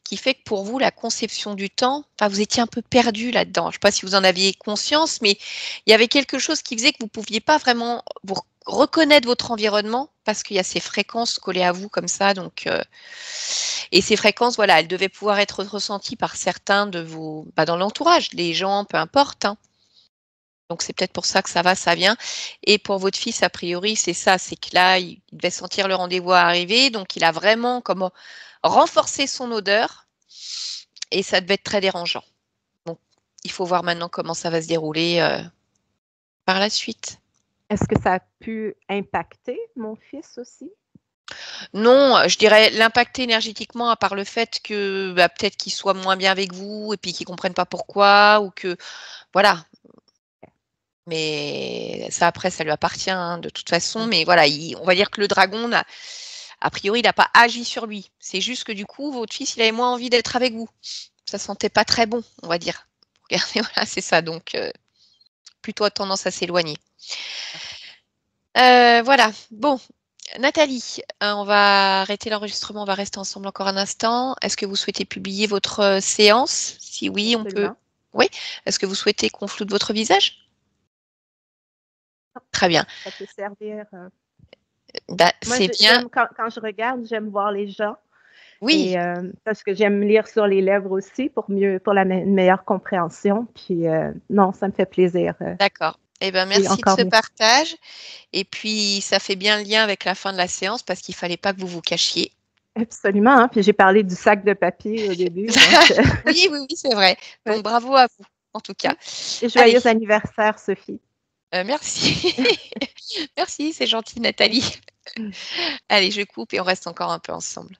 qui fait que pour vous, la conception du temps, enfin, vous étiez un peu perdu là-dedans. Je ne sais pas si vous en aviez conscience, mais il y avait quelque chose qui faisait que vous ne pouviez pas vraiment vous reconnaître votre environnement parce qu'il y a ces fréquences collées à vous comme ça. Donc, et ces fréquences, voilà, elles devaient pouvoir être ressenties par certains de vos, dans l'entourage, les gens, peu importe. Hein. Donc, c'est peut-être pour ça que ça va, ça vient. Et pour votre fils, a priori, c'est ça, c'est que là, il devait sentir le rendez-vous arriver, donc il a vraiment comme renforcé son odeur et ça devait être très dérangeant. Donc, il faut voir maintenant comment ça va se dérouler par la suite. Est-ce que ça a pu impacter mon fils aussi? Non, je dirais l'impacter énergétiquement, à part le fait que peut-être qu'il soit moins bien avec vous et puis qu'il ne comprenne pas pourquoi, ou que voilà. Mais ça, après, ça lui appartient hein, de toute façon. Mais voilà, on va dire que le dragon, a priori, il n'a pas agi sur lui. C'est juste que du coup, votre fils, il avait moins envie d'être avec vous. Ça sentait pas très bon, on va dire. Regardez, voilà, c'est ça. Donc, plutôt tendance à s'éloigner. Voilà. Bon, Nathalie, on va arrêter l'enregistrement. On va rester ensemble encore un instant. Est-ce que vous souhaitez publier votre séance? Si oui, on peut. Oui. Est-ce que vous souhaitez qu'on floute votre visage? Très bien. Ça peut servir. C'est bien. Quand je regarde, j'aime voir les gens. Oui. Et, parce que j'aime lire sur les lèvres aussi pour une meilleure compréhension. Puis non, ça me fait plaisir. D'accord. Eh bien, merci de ce partage. Et puis, ça fait bien le lien avec la fin de la séance parce qu'il ne fallait pas que vous vous cachiez. Absolument. Hein? Puis j'ai parlé du sac de papier au début. Oui, c'est vrai. Donc, bravo à vous, en tout cas. Et joyeux anniversaire, Sophie. Merci. Merci, c'est gentil, Nathalie. Allez, je coupe et on reste encore un peu ensemble.